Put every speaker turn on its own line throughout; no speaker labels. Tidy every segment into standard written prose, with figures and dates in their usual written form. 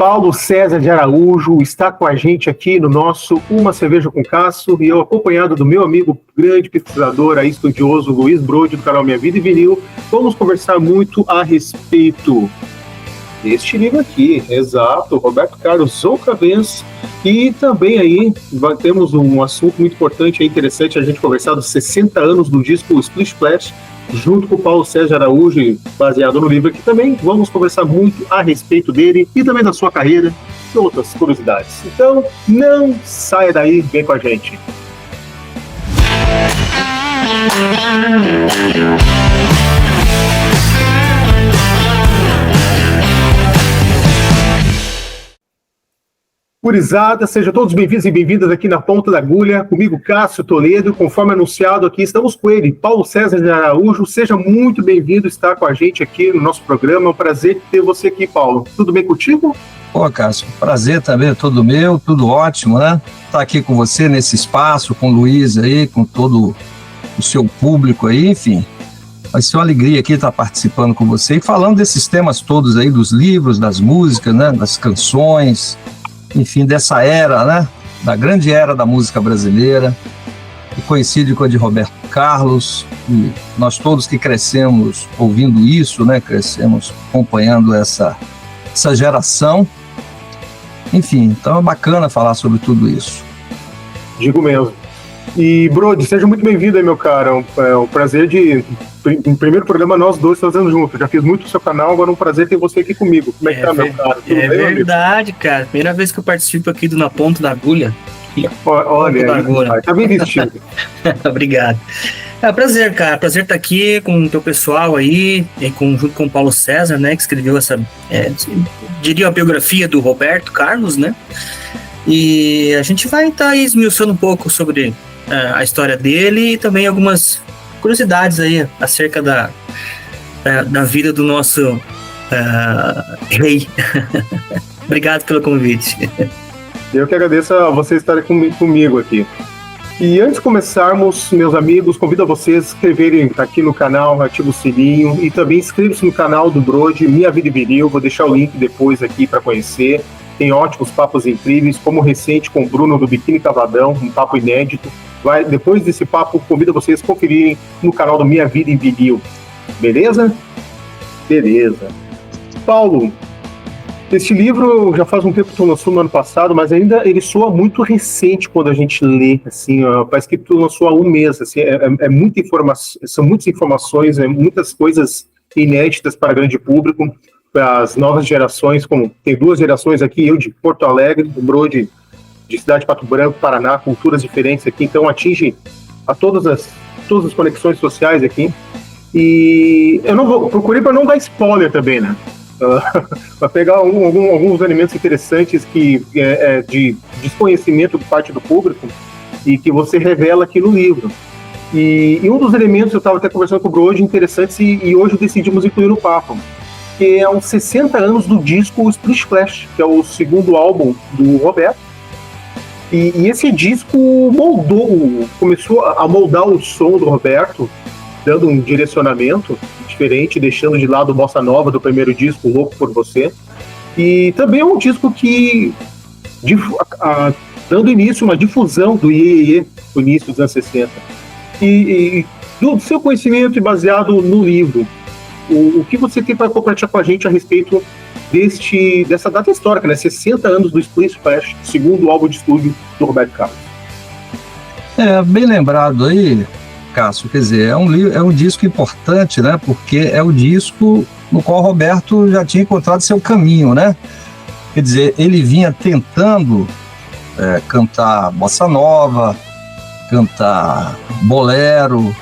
Paulo César de Araújo está com a gente aqui no nosso Uma Cerveja com Cássio, e eu, acompanhado do meu amigo grande pesquisador, aí, estudioso Luiz Brode, do canal Minha Vida e Vinil, vamos conversar muito a respeito deste livro aqui, exato, Roberto Carlos outra vez. E também aí temos um assunto muito importante e interessante a gente conversar dos 60 anos do disco Splish Splash, junto com o Paulo César Araújo, baseado no livro aqui também. Vamos conversar muito a respeito dele e também da sua carreira e outras curiosidades. Então, não saia daí, vem com a gente. Gurizada, sejam todos bem-vindos e bem-vindas aqui na Ponta da Agulha, comigo Cássio Toledo, conforme anunciado aqui, estamos com ele, Paulo César de Araújo. Seja muito bem-vindo estar com a gente aqui no nosso programa, é um prazer ter você aqui, Paulo. Tudo bem contigo?
Pô, Cássio, prazer também, todo meu, tudo ótimo, né? Estar aqui com você nesse espaço, com o Luiz aí, com todo o seu público aí, enfim. Vai ser uma alegria aqui estar participando com você e falando desses temas todos aí, dos livros, das músicas, né? Das canções, enfim, dessa era, né, da grande era da música brasileira, que coincide com a de Roberto Carlos, e nós todos que crescemos ouvindo isso, né, crescemos acompanhando essa geração, enfim, então é bacana falar sobre tudo isso.
Digo mesmo. E, Brode, seja muito bem-vindo aí, meu cara, é um prazer de, em primeiro programa, nós dois fazendo juntos. Já fiz muito no seu canal, agora é um prazer ter você aqui comigo. Como é que tá, meu cara? Tudo bem,
verdade, amigo? Cara. Primeira vez que eu participo aqui do Na Ponta da Agulha.
Olha, da agulha. Tá bem vestido.
Obrigado. É um prazer, cara. Prazer estar aqui com o teu pessoal aí, junto com o Paulo César, né, que escreveu essa, diria, a biografia do Roberto Carlos, né? E a gente vai estar aí esmiuçando um pouco sobre a história dele e também algumas curiosidades aí acerca da vida do nosso rei. Obrigado pelo convite.
Eu que agradeço a você estar comigo aqui. E antes de começarmos, meus amigos, convido a vocês a se inscreverem aqui no canal, ativa o sininho e também inscreva-se no canal do Brode, Minha Vida e Vinil. Vou deixar o link depois aqui para conhecer. Tem ótimos papos incríveis, como o recente com o Bruno do Biquíni Cavadão, um papo inédito. Depois desse papo, convido vocês a conferirem no canal do Minha Vida em Vinil. Beleza? Beleza. Paulo, este livro já faz um tempo que tu lançou no ano passado, mas ainda ele soa muito recente quando a gente lê, assim, parece que tu lançou há um mês, assim, muita informação, são muitas informações, muitas coisas inéditas para o grande público, para as novas gerações, como tem duas gerações aqui, eu de Porto Alegre, o Brode de Cidade de Pato Branco, Paraná, culturas diferentes aqui, então atinge a todas as conexões sociais aqui. E eu procurei para não dar spoiler também, né? Para pegar alguns elementos interessantes que de desconhecimento por parte do público e que você revela aqui no livro. E um dos elementos, eu estava até conversando com o Brode, interessantes, e hoje decidimos incluir no papo, que é os 60 anos do disco Splish Splash, que é o segundo álbum do Roberto. E esse disco começou a moldar o som do Roberto, dando um direcionamento diferente, deixando de lado o bossa nova do primeiro disco, Louco por Você. E também é um disco que, dando início a uma difusão do Iê, no início dos anos 60. E do seu conhecimento e baseado no livro, o que você tem para compartilhar com a gente a respeito dessa data histórica, né? 60 anos do Splish Splash, segundo álbum de estúdio do Roberto Carlos.
Bem lembrado aí, Cássio, quer dizer, é um disco importante, né? Porque é o disco no qual o Roberto já tinha encontrado seu caminho, né? Quer dizer, ele vinha tentando cantar bossa nova, cantar bolero,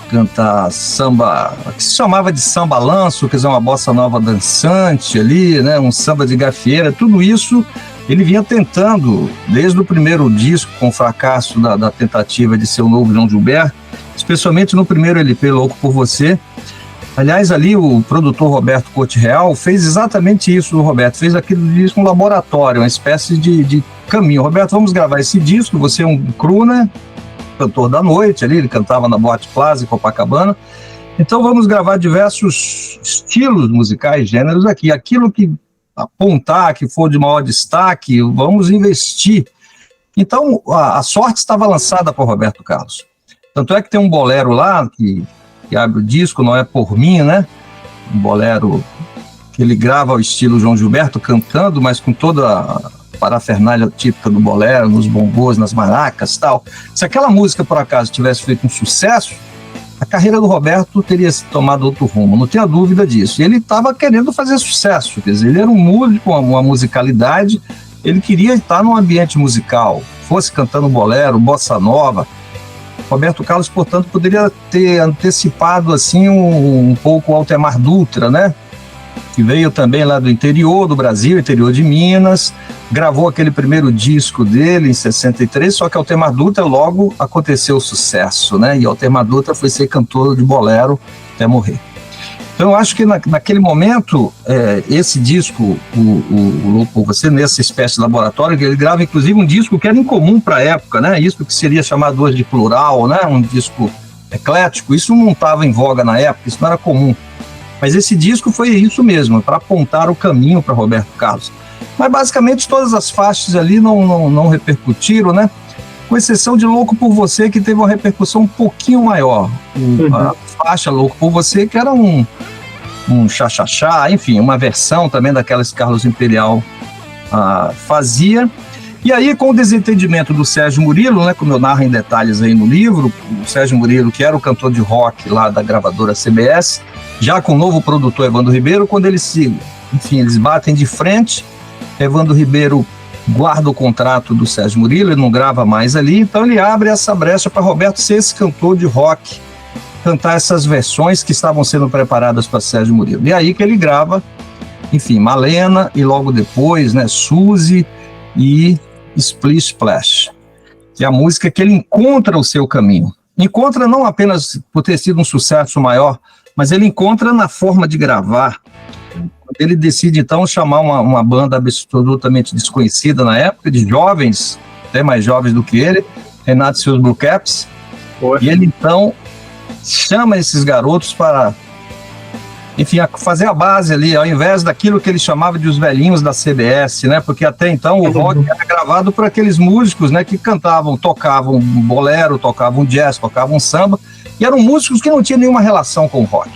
cantar samba, que se chamava de samba lanço, quer dizer, uma bossa nova dançante ali, né, um samba de gafieira, tudo isso ele vinha tentando, desde o primeiro disco, com o fracasso da tentativa de ser o novo João Gilberto, especialmente no primeiro LP, Louco por Você. Aliás, ali o produtor Roberto Corte Real fez exatamente isso, o Roberto fez aquele disco um laboratório, uma espécie de caminho. Roberto, vamos gravar esse disco, você é um crooner, cantor da noite ali, ele cantava na Boate Plaza em Copacabana, então vamos gravar diversos estilos musicais, gêneros aqui, aquilo que apontar, que for de maior destaque, vamos investir. Então, a sorte estava lançada para o Roberto Carlos. Tanto é que tem um bolero lá, que abre o disco, Não É Por Mim, né? Um bolero que ele grava ao estilo João Gilberto, cantando, mas com toda a parafernália típica do bolero, nos bongos, nas maracas e tal. Se aquela música, por acaso, tivesse feito um sucesso, a carreira do Roberto teria tomado outro rumo, não tenha dúvida disso. E ele estava querendo fazer sucesso, quer dizer, ele era um músico, uma musicalidade, ele queria estar num ambiente musical, fosse cantando bolero, bossa nova. Roberto Carlos, portanto, poderia ter antecipado assim um pouco o Altemar Dutra, né? Que veio também lá do interior do Brasil, interior de Minas, gravou aquele primeiro disco dele em 63, só que Altemar Dutra logo aconteceu o sucesso, né? E Altemar Dutra foi ser cantor de bolero até morrer. Então eu acho que naquele momento, esse disco, o Louco por Você, nessa espécie de laboratório, ele grava inclusive um disco que era incomum para a época, né? Isso que seria chamado hoje de plural, né? Um disco eclético, isso não estava em voga na época, isso não era comum. Mas esse disco foi isso mesmo, para apontar o caminho para Roberto Carlos. Mas basicamente todas as faixas ali não repercutiram, né? Com exceção de Louco por Você, que teve uma repercussão um pouquinho maior. A faixa Louco por Você, que era um chá-chá-chá, enfim, uma versão também daquelas que Carlos Imperial fazia. E aí, com o desentendimento do Sérgio Murilo, né, como eu narro em detalhes aí no livro, o Sérgio Murilo, que era o cantor de rock lá da gravadora CBS, já com o novo produtor Evandro Ribeiro, quando eles batem de frente, Evandro Ribeiro guarda o contrato do Sérgio Murilo, ele não grava mais ali, então ele abre essa brecha para Roberto ser esse cantor de rock, cantar essas versões que estavam sendo preparadas para Sérgio Murilo. E aí que ele grava, enfim, Malena e logo depois, né, Suzy e Splish Splash, que é a música que ele encontra o seu caminho. Encontra não apenas por ter sido um sucesso maior, mas ele encontra na forma de gravar. Ele decide, então, chamar uma banda absolutamente desconhecida na época, de jovens, até mais jovens do que ele, Renato e seus Blue Caps. E ele, então, chama esses garotos para, enfim, fazer a base ali, ao invés daquilo que ele chamava de os velhinhos da CBS, né? Porque até então o rock era gravado por aqueles músicos, né, que cantavam, tocavam bolero, tocavam jazz, tocavam samba, e eram músicos que não tinham nenhuma relação com o rock.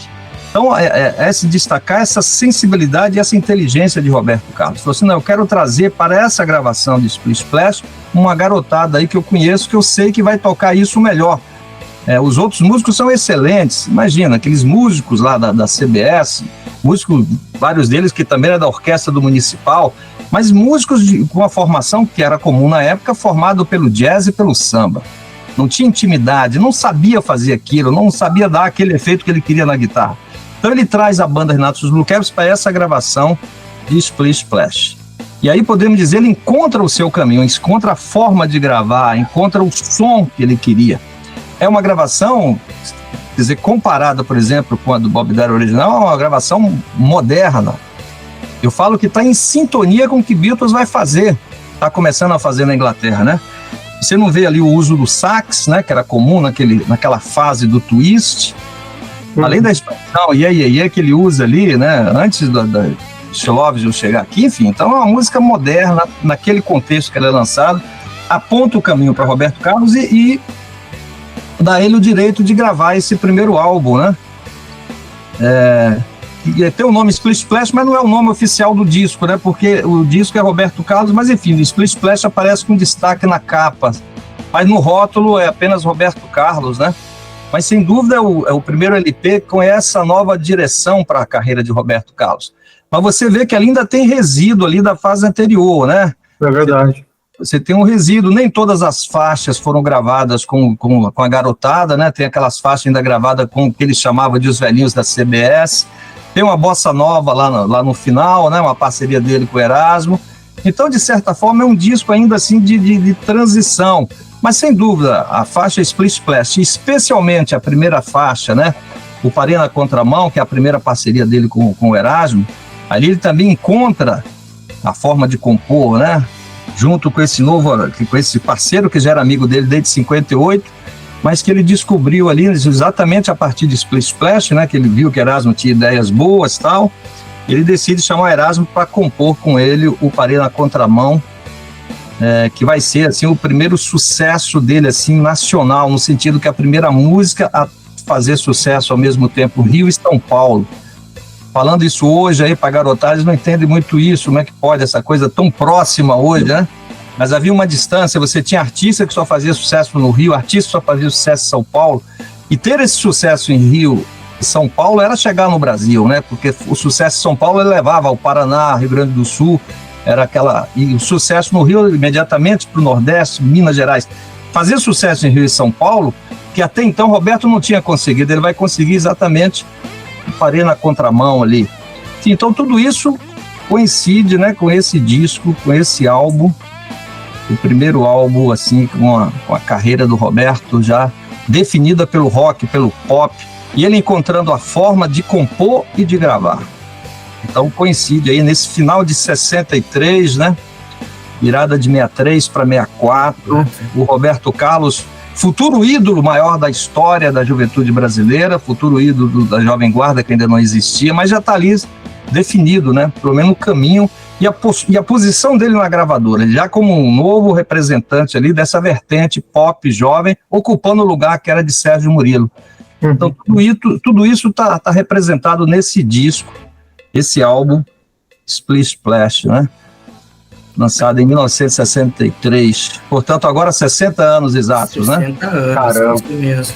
Então, é se destacar essa sensibilidade e essa inteligência de Roberto Carlos. Falou assim, não, eu quero trazer para essa gravação de Splish Splash uma garotada aí que eu conheço, que eu sei que vai tocar isso melhor. Os outros músicos são excelentes, imagina, aqueles músicos lá da CBS, músicos, vários deles que também eram da orquestra do Municipal, mas músicos com uma formação que era comum na época, formado pelo jazz e pelo samba. Não tinha intimidade, não sabia fazer aquilo, não sabia dar aquele efeito que ele queria na guitarra. Então ele traz a banda Renato e os Blue Caps para essa gravação de Splish Splash. E aí podemos dizer, ele encontra o seu caminho, encontra a forma de gravar, encontra o som que ele queria. É uma gravação, quer dizer, comparada, por exemplo, com a do Bob Dylan original, é uma gravação moderna. Eu falo que está em sintonia com o que Beatles vai fazer, está começando a fazer na Inglaterra, né? Você não vê ali o uso do sax, né, que era comum naquela fase do twist, além da expressão que ele usa ali, né, antes da Slovision chegar aqui, enfim. Então é uma música moderna, naquele contexto que ela é lançada, aponta o caminho para Roberto Carlos e dá a ele o direito de gravar esse primeiro álbum, né? Tem o nome Splish Splash, mas não é o nome oficial do disco, né? Porque o disco é Roberto Carlos, mas enfim, o Splish Splash aparece com destaque na capa, mas no rótulo é apenas Roberto Carlos, né? Mas sem dúvida é o primeiro LP com essa nova direção para a carreira de Roberto Carlos. Mas você vê que ainda tem resíduo ali da fase anterior, né?
É verdade.
Você tem um resíduo, nem todas as faixas foram gravadas com a garotada, né? Tem aquelas faixas ainda gravadas com o que eles chamavam de os velhinhos da CBS. Tem uma bossa nova lá no final, né? Uma parceria dele com o Erasmo. Então, de certa forma, é um disco ainda assim de transição. Mas, sem dúvida, a faixa Splish Splash, especialmente a primeira faixa, né? O Parei na Contramão, que é a primeira parceria dele com o Erasmo, ali ele também encontra a forma de compor, né? Junto com esse parceiro que já era amigo dele desde 58, mas que ele descobriu ali exatamente a partir de Splish Splash, né? Que ele viu que Erasmo tinha ideias boas e tal, ele decide chamar o Erasmo para compor com ele o Parei na Contramão, que vai ser assim, o primeiro sucesso dele assim, nacional, no sentido que a primeira música a fazer sucesso ao mesmo tempo, Rio e São Paulo. Falando isso hoje aí para garotada, eles não entendem muito isso, como é que pode essa coisa tão próxima hoje, né? Mas havia uma distância, você tinha artista que só fazia sucesso no Rio, artista que só fazia sucesso em São Paulo, e ter esse sucesso em Rio e São Paulo era chegar no Brasil, né? Porque o sucesso em São Paulo ele levava ao Paraná, Rio Grande do Sul, era aquela... E o sucesso no Rio imediatamente para o Nordeste, Minas Gerais. Fazer sucesso em Rio e São Paulo, que até então Roberto não tinha conseguido, ele vai conseguir exatamente o Parei na Contramão ali. Então tudo isso coincide, né, com esse disco, com esse álbum, o primeiro álbum assim, com a carreira do Roberto já definida pelo rock, pelo pop, e ele encontrando a forma de compor e de gravar. Então coincide aí nesse final de 63, né? Virada de 63 para 64, o Roberto Carlos, futuro ídolo maior da história da juventude brasileira, futuro ídolo da Jovem Guarda, que ainda não existia, mas já está ali definido, né? Pelo menos o caminho e a posição dele na gravadora, já como um novo representante ali dessa vertente pop jovem, ocupando o lugar que era de Sérgio Murilo. Então tudo isso está representado nesse disco, esse álbum Splish Splash, né? Lançado em 1963. Portanto, agora 60 anos exatos,
60
né?
anos,
Caramba.
isso mesmo.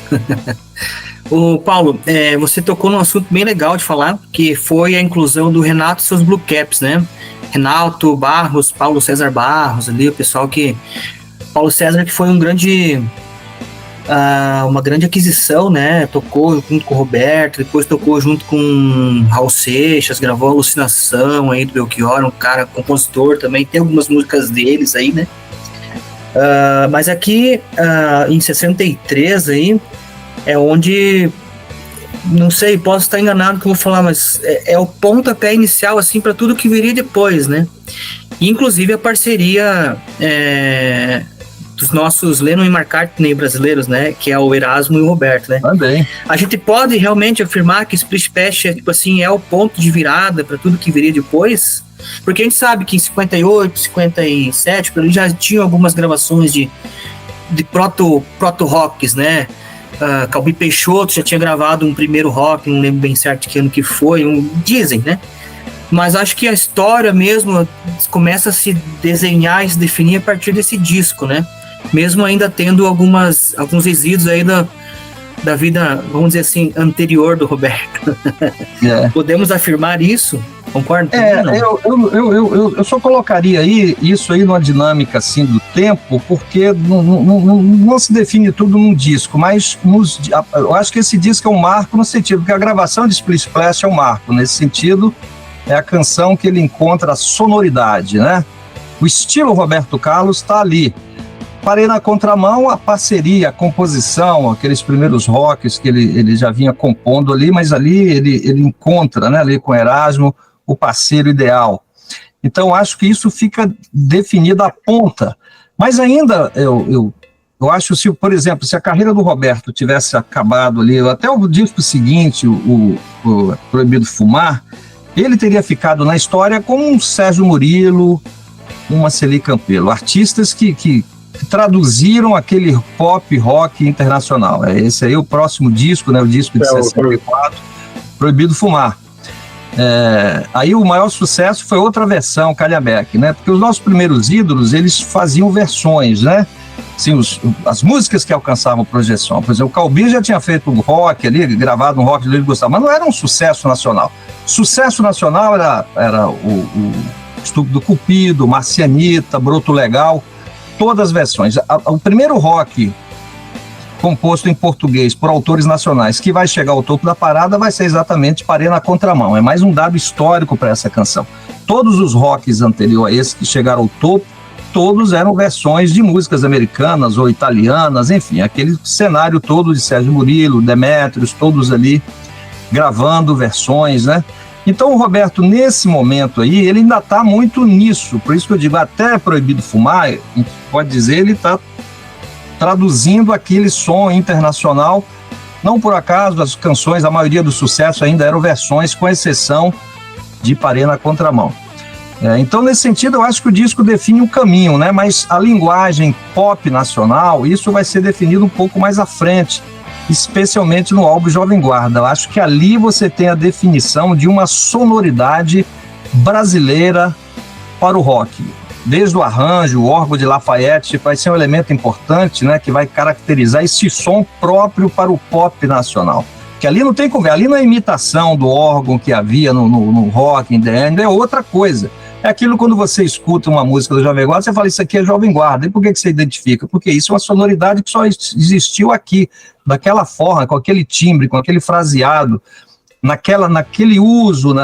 Ô, Paulo, você tocou num assunto bem legal de falar, que foi a inclusão do Renato e seus Blue Caps, né? Renato Barros, Paulo César Barros, ali, o pessoal que... Paulo César, que foi uma grande aquisição, né? Tocou junto com o Roberto, depois tocou junto com Raul Seixas, gravou Alucinação aí do Belchior, um cara compositor também, tem algumas músicas deles aí, né? Mas aqui, em 63 aí, é onde, não sei, posso estar enganado que eu vou falar, mas é o pontapé inicial, assim, para tudo que viria depois, né? Inclusive a parceria dos nossos Lennon e McCartney brasileiros, né? Que é o Erasmo e o Roberto, né?
Também.
A gente pode realmente afirmar que Splish Splash tipo assim, é o ponto de virada para tudo que viria depois? Porque a gente sabe que em 58, 57, por ali já tinha algumas gravações de proto-rocks, né? Calbi Peixoto já tinha gravado um primeiro rock, não lembro bem certo que ano que foi, dizem, né? Mas acho que a história mesmo começa a se desenhar e se definir a partir desse disco, né? Mesmo ainda tendo alguns resíduos aí da vida, vamos dizer assim, anterior do Roberto. Podemos afirmar isso? Concorda?
Eu só colocaria aí isso aí numa dinâmica assim do tempo, porque não se define tudo num disco, mas eu acho que esse disco é um marco no sentido que a gravação de Splish Splash é um marco, nesse sentido é a canção que ele encontra a sonoridade, né? O estilo Roberto Carlos está ali. Parei na Contramão, a parceria, a composição, aqueles primeiros rocks que ele já vinha compondo ali, mas ali ele encontra, né, ali com Erasmo, o parceiro ideal. Então, acho que isso fica definido à ponta. Mas ainda, eu acho, se, por exemplo, se a carreira do Roberto tivesse acabado ali, até o disco seguinte, o Proibido Fumar, ele teria ficado na história como um Sérgio Murilo, uma Celi Campelo, artistas que traduziram aquele pop rock internacional. Esse aí é o próximo disco, né, o disco de 64, Proibido Fumar. Aí o maior sucesso foi outra versão, Calhambeque, né? Porque os nossos primeiros ídolos, eles faziam versões, né? Assim, as músicas que alcançavam projeção. Por exemplo, o Calbi já tinha feito um rock ali, gravado um rock do Luiz Gustavo, mas não era um sucesso nacional. Sucesso nacional era o Estúpido Cupido, Marcianita, Broto Legal, todas as versões. O primeiro rock composto em português por autores nacionais que vai chegar ao topo da parada vai ser exatamente Parei na Contramão. É mais um dado histórico para essa canção. Todos os rocks anteriores a esse que chegaram ao topo, todos eram versões de músicas americanas ou italianas, enfim, aquele cenário todo de Sérgio Murilo, Demétrios, todos ali gravando versões, né? Então o Roberto, nesse momento aí, ele ainda está muito nisso, por isso que eu digo, até Proibido Fumar, a gente pode dizer, ele está traduzindo aquele som internacional. Não por acaso as canções, a maioria do sucesso ainda eram versões, com exceção de Parê na contramão. Então, nesse sentido, eu acho que o disco define um caminho, né? Mas a linguagem pop nacional, isso vai ser definido um pouco mais à frente, especialmente no álbum Jovem Guarda. Eu acho que ali você tem a definição de uma sonoridade brasileira para o rock. Desde o arranjo, o órgão de Lafayette vai ser um elemento importante, né? Que vai caracterizar esse som próprio para o pop nacional. Que ali não tem conversa, ali não é imitação do órgão que havia no rock, em The End, é outra coisa. É aquilo quando você escuta uma música do Jovem Guarda, você fala, isso aqui é Jovem Guarda. E por que você identifica? Porque isso é uma sonoridade que só existiu aqui, daquela forma, com aquele timbre, com aquele fraseado, naquele uso,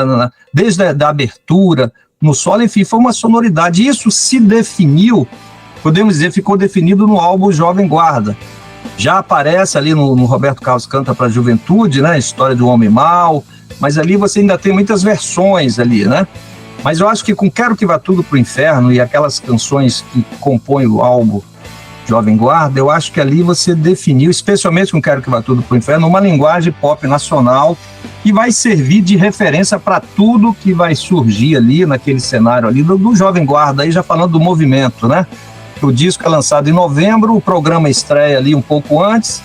desde a abertura, no solo, enfim, foi uma sonoridade. Isso se definiu, podemos dizer, ficou definido no álbum Jovem Guarda. Já aparece ali no Roberto Carlos Canta para a Juventude, né? História do Homem Mau, mas ali você ainda tem muitas versões ali, né? Mas eu acho que com Quero Que Vá Tudo Pro Inferno e aquelas canções que compõem o álbum Jovem Guarda, eu acho que ali você definiu, especialmente com Quero Que Vá Tudo Pro Inferno, uma linguagem pop nacional que vai servir de referência para tudo que vai surgir ali naquele cenário ali do Jovem Guarda, aí já falando do movimento, né? O disco é lançado em novembro, o programa estreia ali um pouco antes,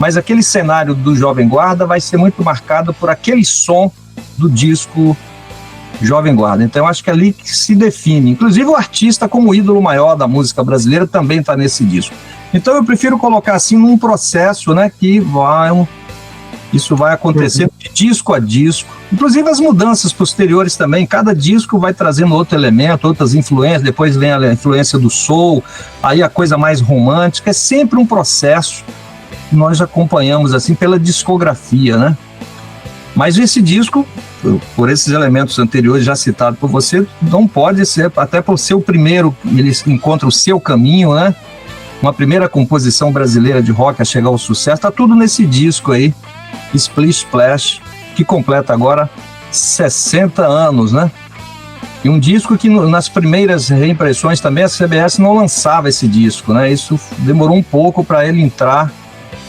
mas aquele cenário do Jovem Guarda vai ser muito marcado por aquele som do disco Jovem Guarda. Então, eu acho que é ali que se define. Inclusive, o artista como ídolo maior da música brasileira também está nesse disco. Então, eu prefiro colocar assim num processo, né, que isso vai acontecer de disco a disco. Inclusive, as mudanças posteriores também. Cada disco vai trazendo outro elemento, outras influências. Depois vem a influência do soul, aí a coisa mais romântica. É sempre um processo que nós acompanhamos assim pela discografia, né? Mas esse disco, por esses elementos anteriores já citados por você, não pode ser, até por ser o primeiro, ele encontra o seu caminho, né? Uma primeira composição brasileira de rock a chegar ao sucesso, tá tudo nesse disco aí, Splish Splash, que completa agora 60 anos, né? E um disco que nas primeiras reimpressões também a CBS não lançava esse disco, né? Isso demorou um pouco para ele entrar.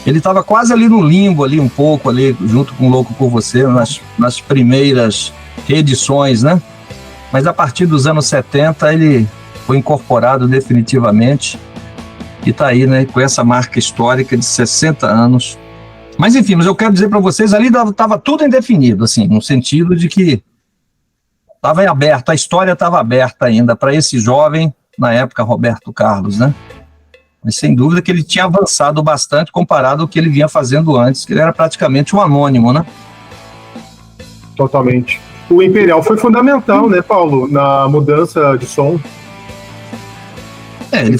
Ele estava quase ali no limbo, ali um pouco, ali junto com Louco por Você, nas primeiras reedições, né? Mas a partir dos anos 70 ele foi incorporado definitivamente e está aí, né? Com essa marca histórica de 60 anos. Mas enfim, mas eu quero dizer para vocês, ali estava tudo indefinido, assim, no sentido de que estava em aberto, a história estava aberta ainda para esse jovem, na época, Roberto Carlos, né? Mas sem dúvida que ele tinha avançado bastante comparado ao que ele vinha fazendo antes, que ele era praticamente um anônimo, né?
Totalmente. O Imperial foi fundamental, né, Paulo, na mudança de som.
Ele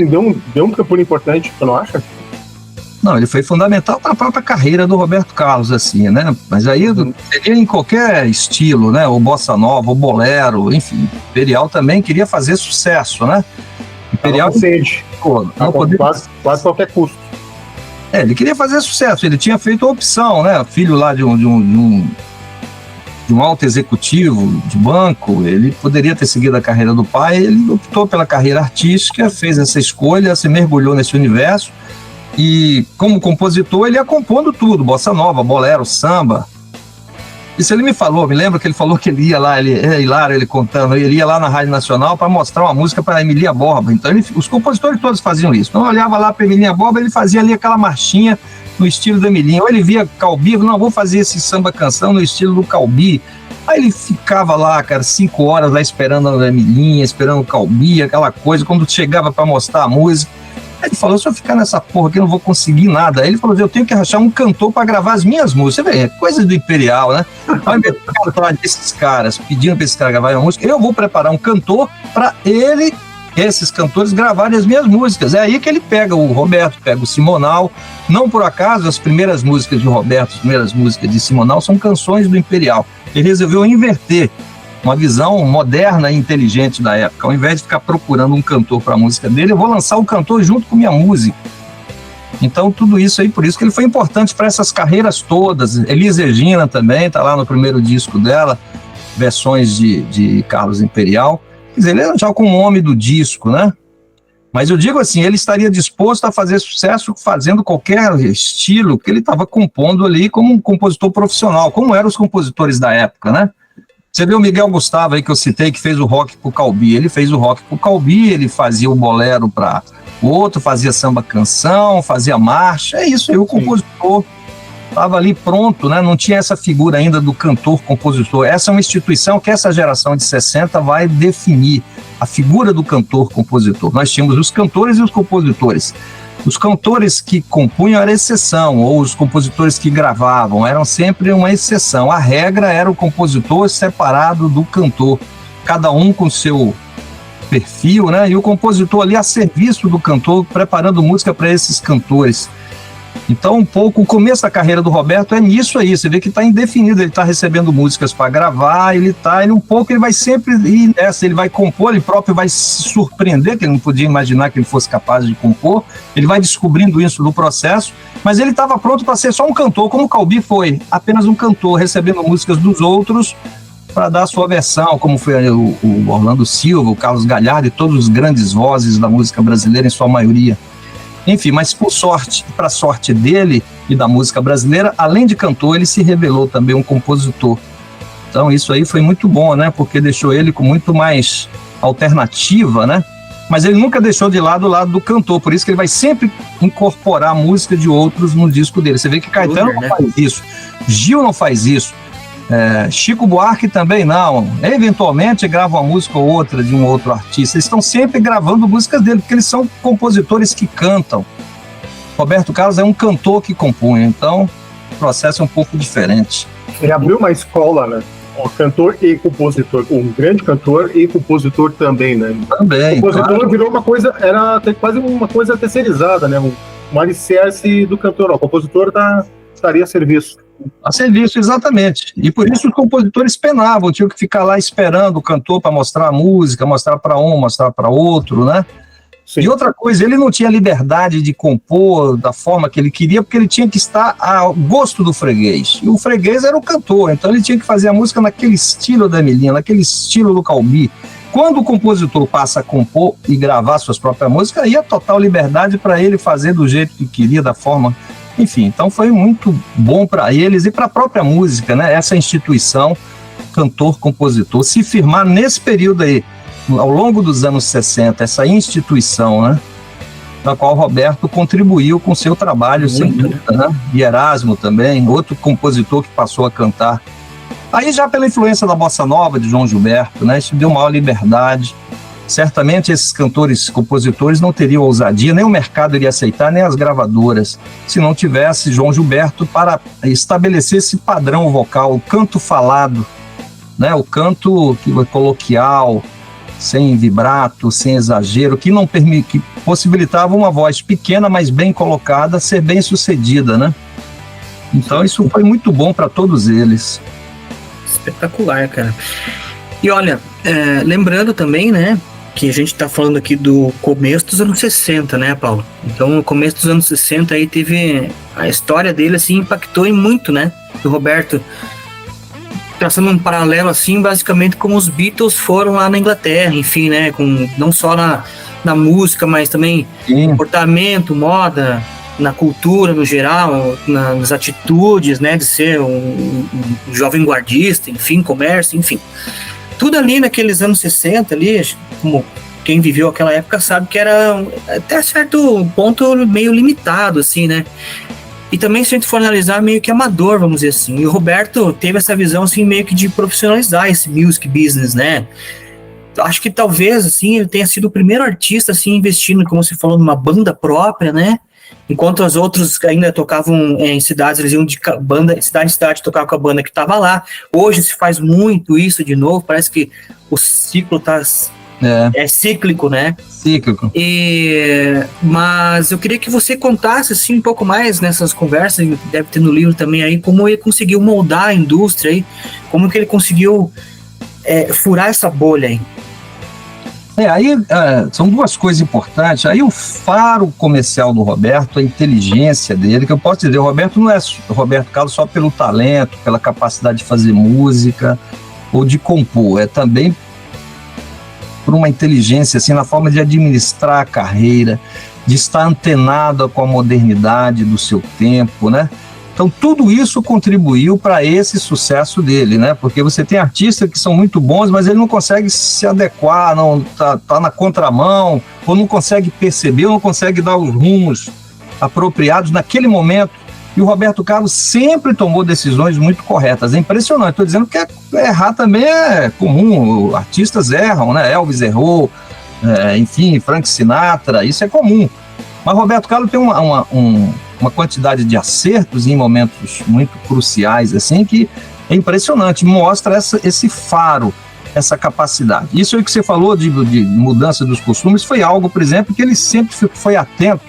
deu um campo importante, você não acha?
Não, ele foi fundamental para a própria carreira do Roberto Carlos, assim, né? Mas aí seria em qualquer estilo, né? O bossa nova, o bolero, enfim. O Imperial também queria fazer sucesso, né? Imperial
quase qualquer custo.
Ele queria fazer sucesso, ele tinha feito a opção, né? Filho lá de um alto executivo de banco, ele poderia ter seguido a carreira do pai, ele optou pela carreira artística, fez essa escolha, se mergulhou nesse universo e como compositor ele ia compondo tudo, bossa nova, bolero, samba. Isso ele me lembra que ele falou que ele ia lá, é hilário ele contando, ele ia lá na Rádio Nacional para mostrar uma música para Emilinha Borba. Então os compositores todos faziam isso. Então eu olhava lá para Emilinha Borba, ele fazia ali aquela marchinha no estilo da Emilinha. Ou ele via Calbi, não, vou fazer esse samba canção no estilo do Calbi. Aí ele ficava lá, cara, 5 horas lá esperando a Emilinha, esperando o Calbi, aquela coisa. Quando chegava para mostrar a música, aí ele falou, se eu ficar nessa porra aqui eu não vou conseguir nada. Aí ele falou, eu tenho que achar um cantor para gravar as minhas músicas. Você vê, é coisa do Imperial, né? Ao invés de cantar desses caras, pedindo para esses caras gravarem uma música, eu vou preparar um cantor para esses cantores gravarem as minhas músicas. É aí que ele pega o Roberto, pega o Simonal. Não por acaso, as primeiras músicas de Roberto, as primeiras músicas de Simonal são canções do Imperial. Ele resolveu inverter uma visão moderna e inteligente da época. Ao invés de ficar procurando um cantor para a música dele, eu vou lançar o cantor junto com minha música. Então, tudo isso aí, por isso que ele foi importante para essas carreiras todas. Elis Regina também, está lá no primeiro disco dela, versões de Carlos Imperial. Quer dizer, ele era já com o nome do disco, né? Mas eu digo assim, ele estaria disposto a fazer sucesso fazendo qualquer estilo que ele estava compondo ali como um compositor profissional, como eram os compositores da época, né? Você vê o Miguel Gustavo aí que eu citei, que fez o rock pro Calbi. Ele fez o rock pro Calbi, ele fazia o bolero para o outro, fazia samba canção, fazia marcha. É isso aí, o compositor estava ali pronto, né? Não tinha essa figura ainda do cantor-compositor. Essa é uma instituição que essa geração de 60 vai definir a figura do cantor-compositor. Nós tínhamos os cantores e os compositores. Os cantores que compunham era exceção, ou os compositores que gravavam eram sempre uma exceção. A regra era o compositor separado do cantor, cada um com seu perfil, né? E o compositor ali a serviço do cantor, preparando música para esses cantores. Então, um pouco, o começo da carreira do Roberto é nisso aí, você vê que está indefinido, ele está recebendo músicas para gravar, ele vai sempre ir nessa, ele vai compor, ele próprio vai se surpreender, que ele não podia imaginar que ele fosse capaz de compor, ele vai descobrindo isso no processo, mas ele estava pronto para ser só um cantor, como o Calbi foi, apenas um cantor, recebendo músicas dos outros para dar a sua versão, como foi o Orlando Silva, o Carlos Galhardo e todos os grandes vozes da música brasileira, em sua maioria. Enfim, mas para sorte dele e da música brasileira, além de cantor, ele se revelou também um compositor. Então isso aí foi muito bom, né? Porque deixou ele com muito mais alternativa, né? Mas ele nunca deixou de lado o lado do cantor, por isso que ele vai sempre incorporar a música de outros no disco dele. Você vê que Caetano não faz isso, Gil não faz isso, Chico Buarque também não. Eventualmente grava uma música ou outra de um outro artista. Eles estão sempre gravando músicas dele, porque eles são compositores que cantam. Roberto Carlos é um cantor que compõe, então o processo é um pouco diferente.
Ele abriu uma escola, né? Um cantor e compositor, um grande cantor e compositor também, né?
Também.
O compositor virou uma coisa, era até quase uma coisa terceirizada, né? Um alicerce do cantor. O compositor estaria a serviço.
A serviço, exatamente. E por isso os compositores penavam, tinham que ficar lá esperando o cantor para mostrar a música, mostrar para um, mostrar para outro, né? Sim. E outra coisa, ele não tinha liberdade de compor da forma que ele queria, porque ele tinha que estar ao gosto do freguês. E o freguês era o cantor, então ele tinha que fazer a música naquele estilo da Emelinha, naquele estilo do Calbi. Quando o compositor passa a compor e gravar suas próprias músicas, aí é total liberdade para ele fazer do jeito que queria, da forma... Enfim, então foi muito bom para eles e para a própria música, né? Essa instituição, cantor-compositor, se firmar nesse período aí, ao longo dos anos 60, essa instituição, né? Na qual o Roberto contribuiu com seu trabalho, sem dúvida, né? E Erasmo também, outro compositor que passou a cantar. Aí já pela influência da Bossa Nova, de João Gilberto, né? Isso deu maior liberdade. Certamente esses cantores, compositores não teriam ousadia, nem o mercado iria aceitar, nem as gravadoras, se não tivesse João Gilberto para estabelecer esse padrão vocal, o canto falado, né? O canto coloquial, sem vibrato, sem exagero, que possibilitava uma voz pequena, mas bem colocada, ser bem sucedida, né? Então isso foi muito bom para todos eles.
Espetacular, cara. E olha, lembrando também, né, que a gente está falando aqui do começo dos anos 60, né, Paulo? Então, no começo dos anos 60 aí teve a história dele, assim, impactou em muito, né? O Roberto, traçando um paralelo, assim, basicamente como os Beatles foram lá na Inglaterra, enfim, né? Com, não só na música, mas também comportamento, moda, na cultura no geral, nas atitudes, né? De ser um jovem guardista, enfim, comércio, enfim. Tudo ali naqueles anos 60, ali, como quem viveu aquela época sabe que era até certo ponto meio limitado, assim, né? E também, se a gente for analisar, meio que amador, vamos dizer assim. E o Roberto teve essa visão, assim, meio que de profissionalizar esse music business, né? Acho que talvez, assim, ele tenha sido o primeiro artista, assim, investindo, como você falou, numa banda própria, né? Enquanto os outros ainda tocavam em cidades, eles iam de banda, cidade em cidade, tocavam com a banda que estava lá. Hoje se faz muito isso de novo, parece que o ciclo é cíclico, né?
Cíclico.
Mas eu queria que você contasse assim, um pouco mais nessas conversas, deve ter no livro também aí, como ele conseguiu moldar a indústria aí, como que ele conseguiu furar essa bolha aí.
São duas coisas importantes. Aí o faro comercial do Roberto, a inteligência dele, que eu posso dizer, o Roberto não é o Roberto Carlos só pelo talento, pela capacidade de fazer música ou de compor, é também por uma inteligência assim, na forma de administrar a carreira, de estar antenado com a modernidade do seu tempo, né? Então Então, tudo isso contribuiu para esse sucesso dele, né? Porque você tem artistas que são muito bons, mas ele não consegue se adequar, não tá na contramão, ou não consegue perceber, ou não consegue dar os rumos apropriados naquele momento. E o Roberto Carlos sempre tomou decisões muito corretas. É impressionante. Estou dizendo que errar também é comum. Artistas erram, né? Elvis errou, enfim, Frank Sinatra, isso é comum. Mas Roberto Carlos tem uma quantidade de acertos em momentos muito cruciais, assim, que é impressionante, mostra esse faro, essa capacidade. Isso aí que você falou de mudança dos costumes foi algo, por exemplo, que ele sempre foi atento,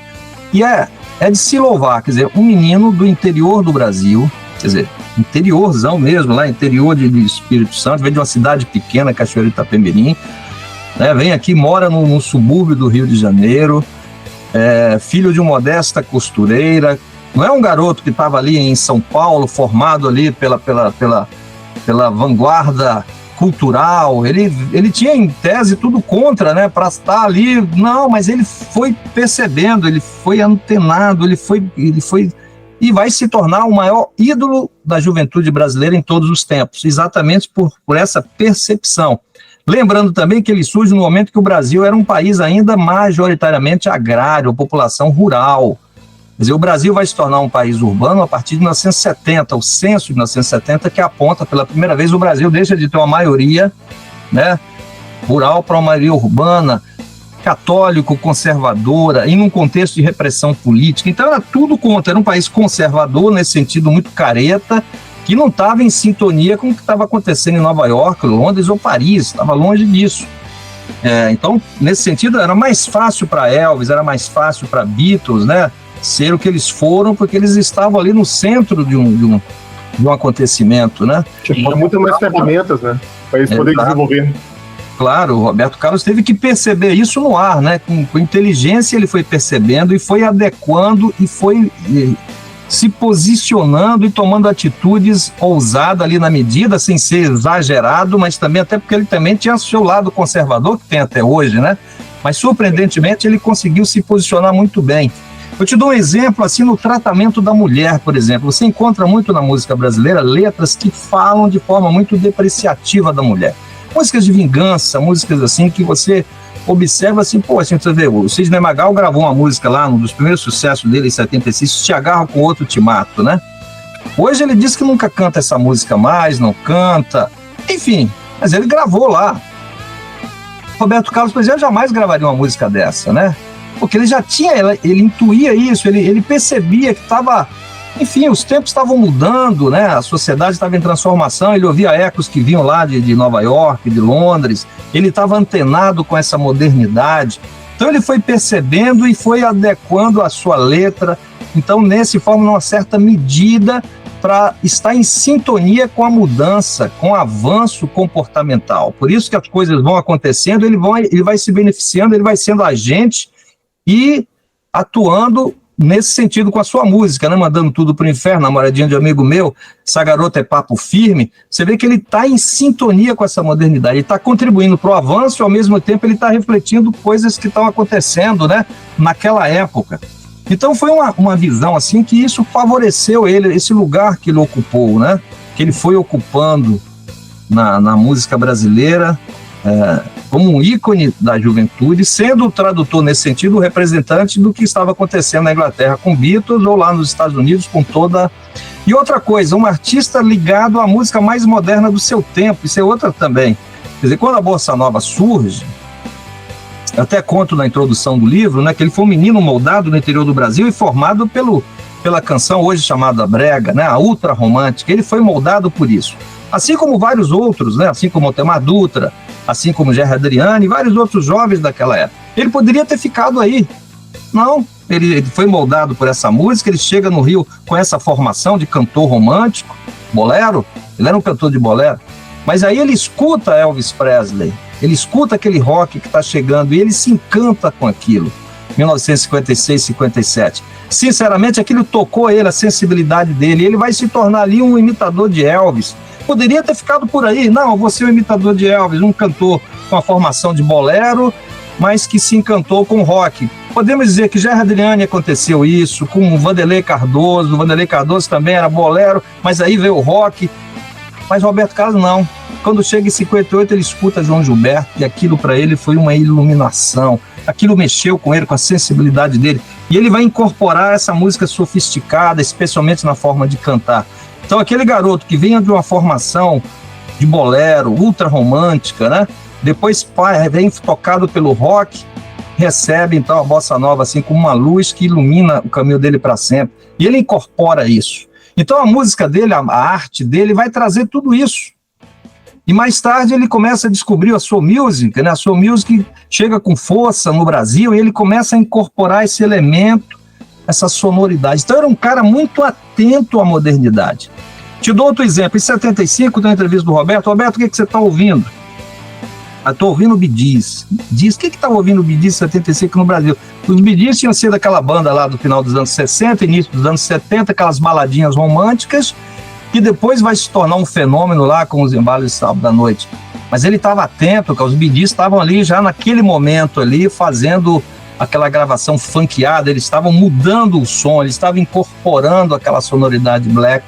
e é de se louvar, quer dizer, um menino do interior do Brasil, quer dizer, interiorzão mesmo, lá interior de Espírito Santo, vem de uma cidade pequena, Cachoeiro de Itapemirim, né, vem aqui, mora no subúrbio do Rio de Janeiro, filho de uma modesta costureira, não é um garoto que estava ali em São Paulo, formado ali pela vanguarda cultural, ele tinha em tese tudo contra, né, para estar ali, não, mas ele foi percebendo, ele foi antenado, ele foi e vai se tornar o maior ídolo da juventude brasileira em todos os tempos, exatamente por essa percepção. Lembrando também que ele surge no momento que o Brasil era um país ainda majoritariamente agrário, população rural. Quer dizer, o Brasil vai se tornar um país urbano a partir de 1970, o censo de 1970 que aponta pela primeira vez o Brasil deixa de ter uma maioria, né, rural para uma maioria urbana, católico, conservadora, em um contexto de repressão política. Então era tudo contra, era um país conservador, nesse sentido muito careta, que não estava em sintonia com o que estava acontecendo em Nova York, Londres ou Paris, estava longe disso. Então, nesse sentido, era mais fácil para Elvis, era mais fácil para Beatles, né, ser o que eles foram, porque eles estavam ali no centro de um acontecimento, né?
Tinha muito mais ferramentas, né, para eles poderem desenvolver.
Claro, o Roberto Carlos teve que perceber isso no ar, né? Com inteligência ele foi percebendo e foi adequando e foi se posicionando e tomando atitudes ousadas ali na medida, sem ser exagerado, mas também até porque ele também tinha seu lado conservador, que tem até hoje, né? Mas surpreendentemente ele conseguiu se posicionar muito bem. Eu te dou um exemplo assim no tratamento da mulher, por exemplo. Você encontra muito na música brasileira letras que falam de forma muito depreciativa da mulher. Músicas de vingança, músicas assim que você observa assim, pô, assim, você vê, o Sidney Magal gravou uma música lá, um dos primeiros sucessos dele em 76, Te Agarro com Outro Te Mato, né? Hoje ele diz que nunca canta essa música mais, não canta, enfim, mas ele gravou lá. Roberto Carlos, por exemplo, jamais gravaria uma música dessa, né? Porque ele já tinha, ele intuía isso, ele percebia que estava, enfim, os tempos estavam mudando, né? A sociedade estava em transformação, ele ouvia ecos que vinham lá de Nova York, de Londres, ele estava antenado com essa modernidade, então ele foi percebendo e foi adequando a sua letra, então nesse forma, numa certa medida, para estar em sintonia com a mudança, com o avanço comportamental. Por isso que as coisas vão acontecendo, ele vai se beneficiando, ele vai sendo agente e atuando nesse sentido com a sua música, né? Mandando Tudo pro Inferno, Namoradinha de Amigo Meu, Essa Garota é Papo Firme. Você vê que ele está em sintonia com essa modernidade, ele está contribuindo para o avanço e ao mesmo tempo ele está refletindo coisas que estão acontecendo, né, naquela época. Então foi uma visão assim que isso favoreceu ele, esse lugar que ele ocupou, né, que ele foi ocupando na música brasileira, como um ícone da juventude, sendo o tradutor nesse sentido, o representante do que estava acontecendo na Inglaterra com Beatles ou lá nos Estados Unidos com toda... E outra coisa, um artista ligado à música mais moderna do seu tempo, isso é outra também. Quer dizer, quando a Bossa Nova surge, eu até conto na introdução do livro, né, que ele foi um menino moldado no interior do Brasil e formado pela canção hoje chamada brega, né, a ultra romântica, ele foi moldado por isso. Assim como vários outros, né, assim como o Altemar Dutra, assim como Gerry Adriani e vários outros jovens daquela época. Ele poderia ter ficado aí. Não, ele foi moldado por essa música, ele chega no Rio com essa formação de cantor romântico, bolero, ele era um cantor de bolero, mas aí ele escuta Elvis Presley, ele escuta aquele rock que está chegando e ele se encanta com aquilo, 1956, 57. Sinceramente, aquilo tocou ele, a sensibilidade dele, ele vai se tornar ali um imitador de Elvis. Poderia ter ficado por aí, não, eu vou ser um imitador de Elvis, um cantor com a formação de bolero, mas que se encantou com rock. Podemos dizer que Gerry Adriani aconteceu isso, com o Vanderlei Cardoso. O Vanderlei Cardoso também era bolero, mas aí veio o rock. Mas Roberto Carlos não. Quando chega em 58, ele escuta João Gilberto e aquilo para ele foi uma iluminação. Aquilo mexeu com ele, com a sensibilidade dele. E ele vai incorporar essa música sofisticada, especialmente na forma de cantar. Então aquele garoto que vinha de uma formação de bolero, ultra romântica, né? Depois vem tocado pelo rock, recebe então a bossa nova assim como uma luz que ilumina o caminho dele para sempre. E ele incorpora isso. Então a música dele, a arte dele vai trazer tudo isso. E mais tarde ele começa a descobrir a soul music, né? A soul music chega com força no Brasil e ele começa a incorporar esse elemento, essa sonoridade. Então era um cara muito atento à modernidade. Te dou outro exemplo. Em 75, na entrevista do Roberto, o que você está ouvindo? Estou ouvindo o Bee Gees. Diz, o que estava ouvindo o Bee Gees em 75 no Brasil? Os Bee Gees tinham sido aquela banda lá do final dos anos 60, início dos anos 70, aquelas baladinhas românticas, que depois vai se tornar um fenômeno lá com os embalos de sábado da noite. Mas ele estava atento, que os Bee Gees estavam ali já naquele momento ali, fazendo aquela gravação funkeada, eles estavam mudando o som, eles estavam incorporando aquela sonoridade black,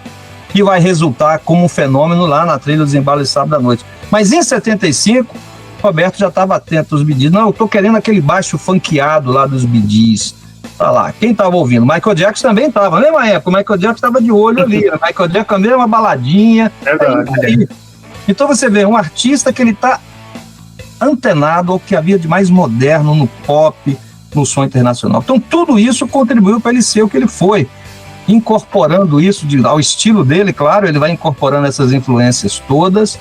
que vai resultar como um fenômeno lá na trilha dos embalos de sábado da noite. Mas em 75, Roberto já estava atento aos Bee Gees. Não, eu estou querendo aquele baixo funkeado lá dos Bee Gees. Tá lá, quem estava ouvindo? Michael Jackson também estava, na mesma época, o Michael Jackson estava de olho ali, né? Michael Jackson também é uma baladinha.
Verdade.
Então você vê, um artista que ele está antenado ao que havia de mais moderno no pop, no som internacional. Então tudo isso contribuiu para ele ser o que ele foi, incorporando isso ao estilo dele, claro, ele vai incorporando essas influências todas,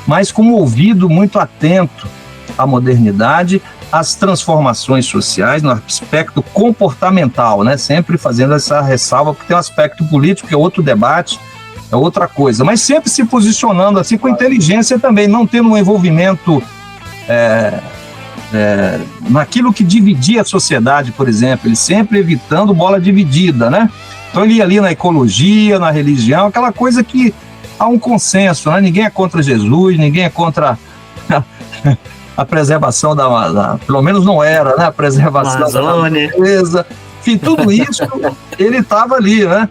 mas com um ouvido muito atento à modernidade, as transformações sociais, no aspecto comportamental, né? Sempre fazendo essa ressalva, porque tem um aspecto político que é outro debate, é outra coisa, mas sempre se posicionando assim com inteligência também, não tendo um envolvimento naquilo que dividia a sociedade, por exemplo, ele sempre evitando bola dividida, né? Então ele ia ali na ecologia, na religião, aquela coisa que há um consenso, né? Ninguém é contra Jesus, ninguém é contra a preservação pelo menos não era, né? A preservação da natureza. Enfim, tudo isso ele estava ali, né?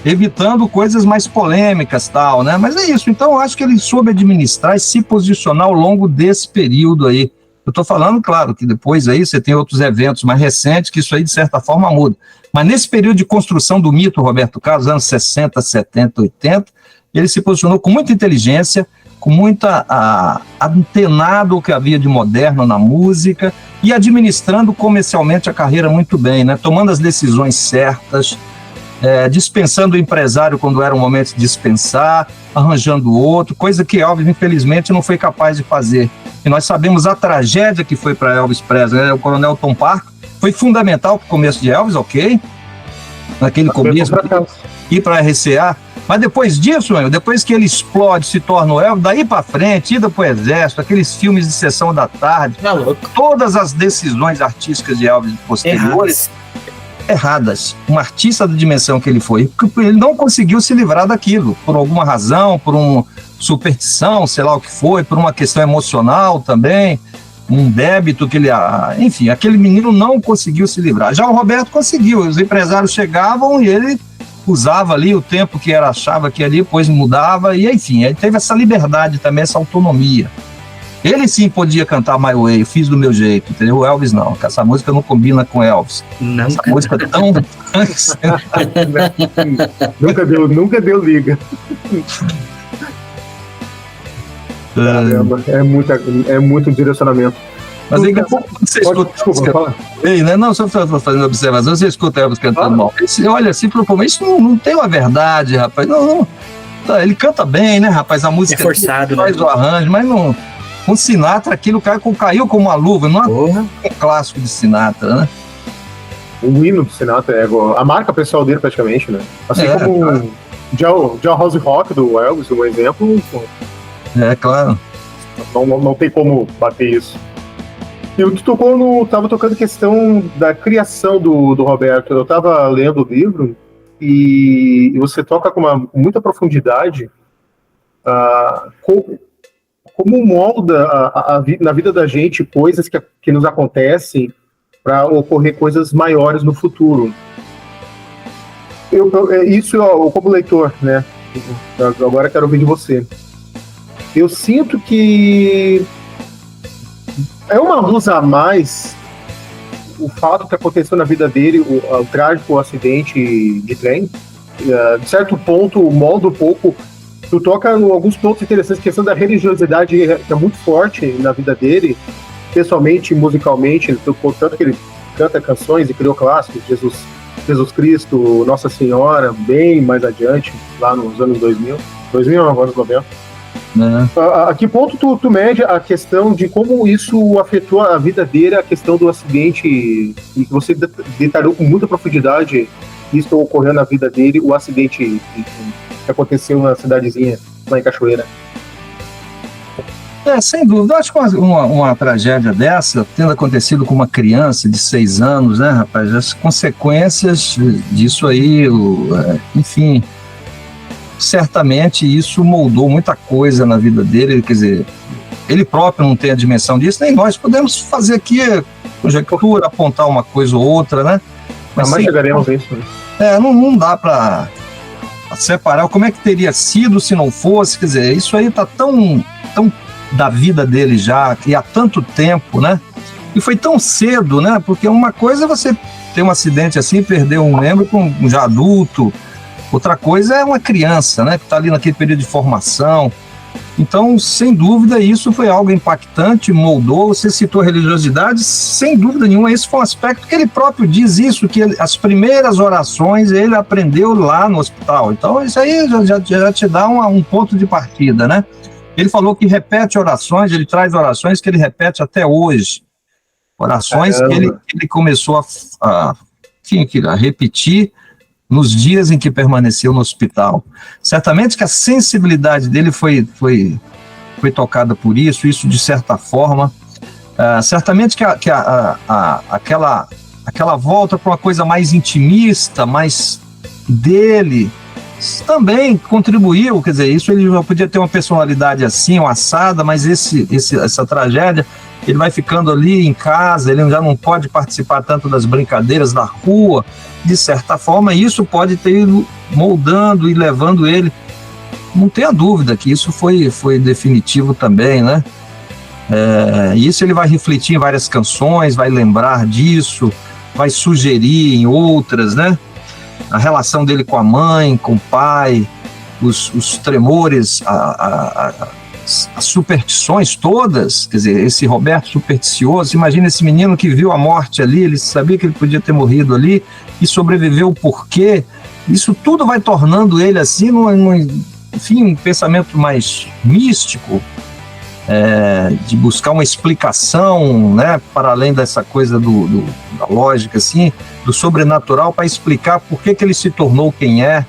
Evitando coisas mais polêmicas, tal, né? Mas é isso. Então eu acho que ele soube administrar e se posicionar ao longo desse período aí. Eu estou falando, claro, que depois aí você tem outros eventos mais recentes que isso aí de certa forma muda. Mas nesse período de construção do mito Roberto Carlos, anos 60, 70, 80, ele se posicionou com muita inteligência, com muita antenado o que havia de moderno na música e administrando comercialmente a carreira muito bem, né? Tomando as decisões certas, dispensando o empresário quando era o momento de dispensar, arranjando outro, coisa que Elvis, infelizmente, não foi capaz de fazer. E nós sabemos a tragédia que foi para Elvis Presley, né? O Coronel Tom Parker foi fundamental para o começo de Elvis, ok? Naquele começo, ir para a RCA. Mas depois disso, depois que ele explode, se torna o Elvis, daí para frente, ida para o Exército, aqueles filmes de sessão da tarde, todas as decisões artísticas de Elvis posteriores, erradas. Um artista da dimensão que ele foi, ele não conseguiu se livrar daquilo, por alguma razão, por uma superstição, sei lá o que foi, por uma questão emocional também, um débito que ele... Enfim, aquele menino não conseguiu se livrar. Já o Roberto conseguiu, os empresários chegavam e ele usava ali o tempo que achava que ali, depois mudava, e enfim, ele teve essa liberdade também, essa autonomia. Ele sim podia cantar My Way, fiz do meu jeito, entendeu? O Elvis não, essa música não combina com Elvis. Não. Essa música é tão...
nunca deu liga. Caramba, é muito direcionamento.
Mas daqui a pouco você escuta... né? Não, só fazendo observação, você escuta Elvis cantando mal. Olha, assim, isso não tem uma verdade, rapaz. Não, ele canta bem, né, rapaz? A música
é forçado,
faz o arranjo, mas não... Com Sinatra, aquilo caiu como uma luva, não é um clássico de Sinatra, né?
O hino do Sinatra é a marca pessoal dele, praticamente, né? Assim como o House Rock do Elvis, um exemplo.
É, claro.
Não tem como bater isso. E tu tava tocando a questão da criação do Roberto. Eu tava lendo o livro e você toca com muita profundidade como molda na vida da gente coisas que nos acontecem para ocorrer coisas maiores no futuro. Isso eu, como leitor, né? Agora quero ouvir de você. Eu sinto que é uma luz a mais o fato que aconteceu na vida dele, o trágico acidente de trem. De certo ponto, molda um pouco. Tu toca em alguns pontos interessantes, a questão da religiosidade que é muito forte na vida dele, pessoalmente, musicalmente, tanto que ele canta canções e criou clássicos, Jesus Cristo, Nossa Senhora, bem mais adiante, lá nos anos 2000 anos 90. A que ponto tu mede a questão de como isso afetou a vida dele, a questão do acidente, e que você detalhou com muita profundidade isso ocorreu na vida dele, o acidente que aconteceu na cidadezinha lá em Cachoeira?
Sem dúvida. Eu acho que uma tragédia dessa, tendo acontecido com uma criança de 6 anos, né, rapaz, as consequências disso aí, enfim, certamente isso moldou muita coisa na vida dele, quer dizer, ele próprio não tem a dimensão disso, nem nós podemos fazer aqui conjectura, apontar uma coisa ou outra, né?
Mas chegaremos a isso, né?
Não dá para separar como é que teria sido se não fosse, quer dizer, isso aí tá tão da vida dele já, e há tanto tempo, né? E foi tão cedo, né? Porque uma coisa é você ter um acidente assim, perder um membro já adulto, outra coisa é uma criança, né? Que tá ali naquele período de formação. Então, sem dúvida, isso foi algo impactante, moldou. Você citou a religiosidade, sem dúvida nenhuma, esse foi um aspecto que ele próprio diz isso, que as primeiras orações ele aprendeu lá no hospital. Então, isso aí já te dá um ponto de partida, né? Ele falou que repete orações, ele traz orações que ele repete até hoje. Orações que ele começou a repetir nos dias em que permaneceu no hospital. Certamente que a sensibilidade dele foi tocada por isso de certa forma. Certamente que aquela volta para uma coisa mais intimista, mais dele, também contribuiu, quer dizer, isso ele já podia ter uma personalidade assim, uma assada, mas essa tragédia, ele vai ficando ali em casa, ele já não pode participar tanto das brincadeiras da rua, de certa forma, isso pode ter ido moldando e levando ele, não tenha dúvida que isso foi definitivo também, né? Isso ele vai refletir em várias canções, vai lembrar disso, vai sugerir em outras, né? A relação dele com a mãe, com o pai, os tremores, as superstições todas, quer dizer, esse Roberto supersticioso, imagina esse menino que viu a morte ali, ele sabia que ele podia ter morrido ali e sobreviveu por quê? Isso tudo vai tornando ele assim, enfim, um pensamento mais místico, de buscar uma explicação, né, para além dessa coisa da lógica, assim, do sobrenatural, para explicar por que ele se tornou quem é.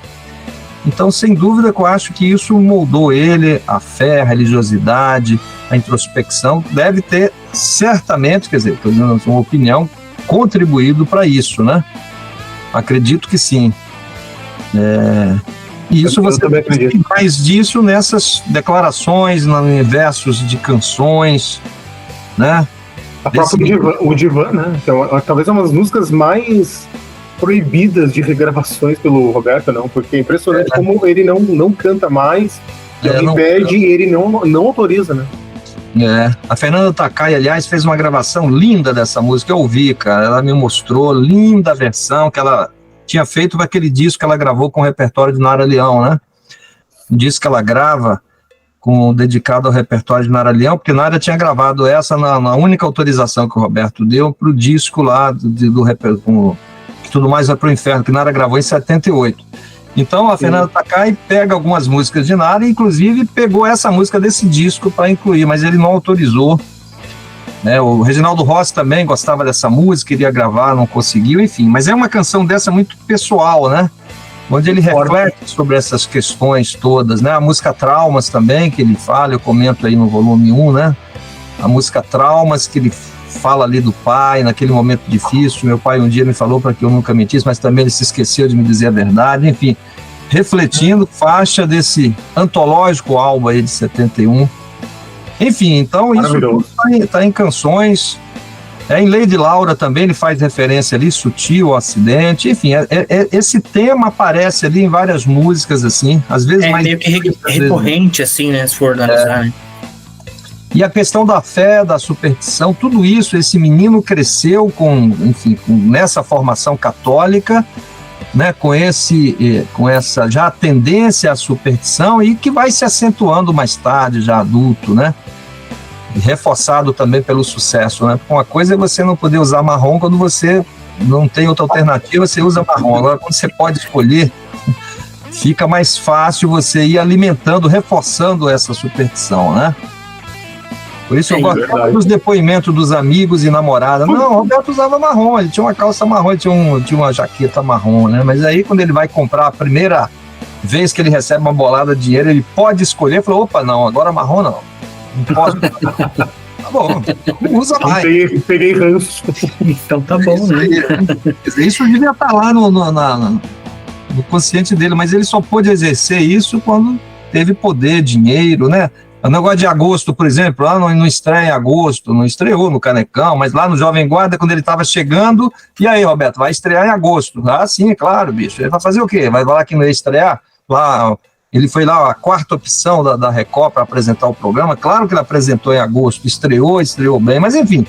Então, sem dúvida que eu acho que isso moldou ele, a fé, a religiosidade, a introspecção, deve ter certamente, quer dizer, estou dando uma opinião, contribuído para isso, né? Acredito que sim. E isso você tem mais disso nessas declarações, em versos de canções, né?
O Divan, né? Então, talvez é uma das músicas mais proibidas de regravações pelo Roberto, não, porque é impressionante como ele não canta mais, ele pede e ele não autoriza, né?
A Fernanda Takai, aliás, fez uma gravação linda dessa música, eu ouvi, cara, ela me mostrou, linda a versão que ela tinha feito para aquele disco que ela gravou com o repertório de Nara Leão, né? Um disco que ela grava dedicado ao repertório de Nara Leão, porque Nara tinha gravado essa na única autorização que o Roberto deu para o disco lá do repertório, que Tudo Mais Vai Pro Inferno, que Nara gravou em 78. Então a Fernanda Takai pega algumas músicas de Nara e inclusive pegou essa música desse disco para incluir, mas ele não autorizou, né? O Reginaldo Rossi também gostava dessa música, queria gravar, não conseguiu, enfim, mas é uma canção dessa muito pessoal, né? Onde ele reflete sobre essas questões todas, né? A música Traumas também, que ele fala, eu comento aí no volume 1, né? A música Traumas, que ele fala ali do pai, naquele momento difícil, meu pai um dia me falou para que eu nunca mentisse, mas também ele se esqueceu de me dizer a verdade, enfim, refletindo, faixa desse antológico álbum aí de 71. Enfim, então isso está em canções, Em Lady Laura também ele faz referência ali, sutil ao acidente, enfim, esse tema aparece ali em várias músicas, assim, às vezes mais...
meio que recorrente, assim, né, se for analisar.
E a questão da fé, da superstição, tudo isso, esse menino cresceu nessa formação católica, né, com essa já tendência à superstição e que vai se acentuando mais tarde, já adulto, né? Reforçado também pelo sucesso, né? Porque uma coisa é você não poder usar marrom quando você não tem outra alternativa, você usa marrom. Agora, quando você pode escolher, fica mais fácil você ir alimentando, reforçando essa superstição, né? Por isso eu gosto dos depoimentos dos amigos e namoradas. Não, o Roberto usava marrom, ele tinha uma calça marrom, ele tinha uma jaqueta marrom, né? Mas aí quando ele vai comprar a primeira vez que ele recebe uma bolada de dinheiro, ele pode escolher, falou, opa, não, agora marrom não posso. Tá bom, não usa mais.
Peguei ranço.
Então tá bom, né?
Isso devia estar lá no consciente dele, mas ele só pôde exercer isso quando teve poder, dinheiro, né? O negócio de agosto, por exemplo, lá não estreia em agosto, não estreou no Canecão, mas lá no Jovem Guarda, quando ele estava chegando, e aí, Roberto, vai estrear em agosto? Ah, sim, claro, bicho. Ele vai fazer o quê? Vai falar que não ia estrear? Lá, ele foi lá a quarta opção da Record para apresentar o programa, claro que ele apresentou em agosto, estreou bem, mas enfim.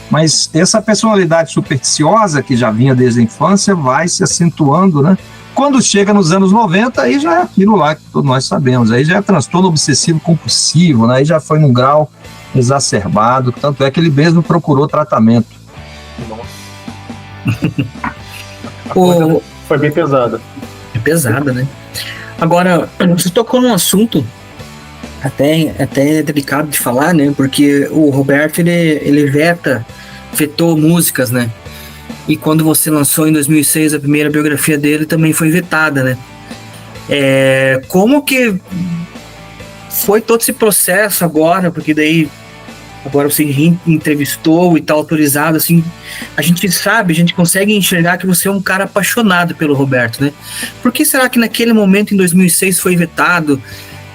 Mas essa personalidade supersticiosa, que já vinha desde a infância, vai se acentuando, né? Quando chega nos anos 90, aí já é aquilo lá que todos nós sabemos, aí já é transtorno obsessivo compulsivo, né? Aí já foi num grau exacerbado, tanto é que ele mesmo procurou tratamento.
Foi bem pesada.
É pesada, né? Agora, você tocou num assunto até delicado de falar, né? Porque o Roberto, ele vetou músicas, né? E quando você lançou em 2006 a primeira biografia dele, também foi vetada, né? Como que foi todo esse processo agora? Porque daí, agora você entrevistou e tá autorizado, assim, a gente consegue enxergar que você é um cara apaixonado pelo Roberto, né? Por que será que naquele momento, em 2006, foi vetado?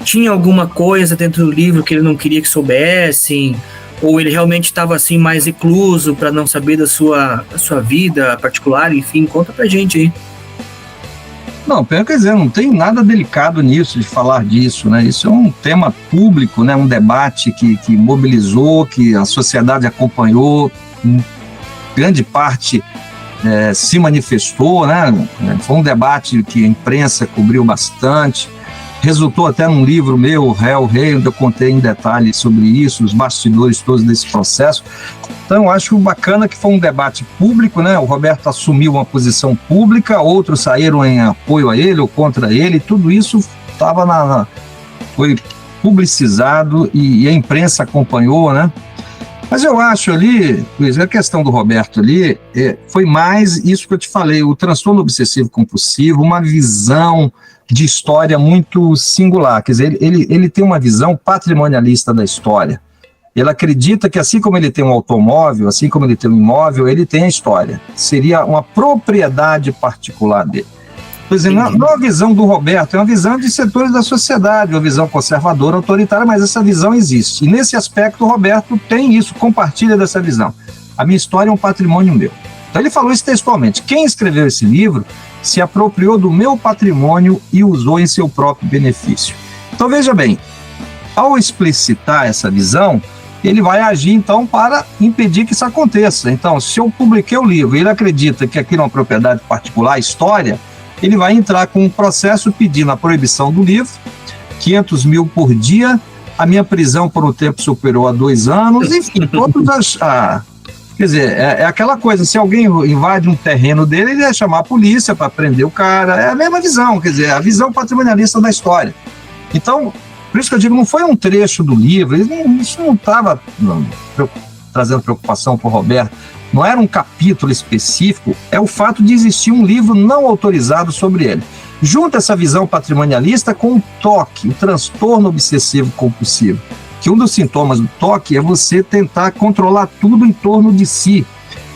Tinha alguma coisa dentro do livro que ele não queria que soubessem? Ou ele realmente estava assim mais recluso para não saber da sua vida particular? Enfim, conta pra gente aí.
Não, quer dizer, não tem nada delicado nisso, de falar disso, né? Isso é um tema público, né? Um debate que mobilizou, que a sociedade acompanhou, grande parte se manifestou, né? Foi um debate que a imprensa cobriu bastante. Resultou até num livro meu, Hell Rei, onde eu contei em detalhes sobre isso, os bastidores todos desse processo. Então, eu acho bacana que foi um debate público, né? O Roberto assumiu uma posição pública, outros saíram em apoio a ele ou contra ele, tudo isso foi publicizado e a imprensa acompanhou, né? Mas eu acho ali, Luiz, a questão do Roberto ali foi mais isso que eu te falei, o transtorno obsessivo compulsivo, uma visão de história muito singular, quer dizer, ele tem uma visão patrimonialista da história. Ele acredita que assim como ele tem um automóvel, assim como ele tem um imóvel, ele tem a história. Seria uma propriedade particular dele. Por exemplo, não é uma visão do Roberto, é uma visão de setores da sociedade, uma visão conservadora, autoritária, mas essa visão existe. E nesse aspecto o Roberto tem isso, compartilha dessa visão. A minha história é um patrimônio meu. Então ele falou isso textualmente. Quem escreveu esse livro se apropriou do meu patrimônio e usou em seu próprio benefício. Então veja bem, ao explicitar essa visão, ele vai agir então para impedir que isso aconteça. Então, se eu publiquei o livro e ele acredita que aquilo é uma propriedade particular, história, ele vai entrar com um processo pedindo a proibição do livro, 500 mil por dia, a minha prisão por um tempo superior a 2 anos, enfim, todos quer dizer, é aquela coisa, se alguém invade um terreno dele, ele vai chamar a polícia para prender o cara, é a mesma visão, quer dizer, a visão patrimonialista da história. Então, por isso que eu digo, não foi um trecho do livro, isso não estava trazendo preocupação para o Roberto, não era um capítulo específico, é o fato de existir um livro não autorizado sobre ele. Junta essa visão patrimonialista com o TOC, o transtorno obsessivo compulsivo, que um dos sintomas do TOC é você tentar controlar tudo em torno de si.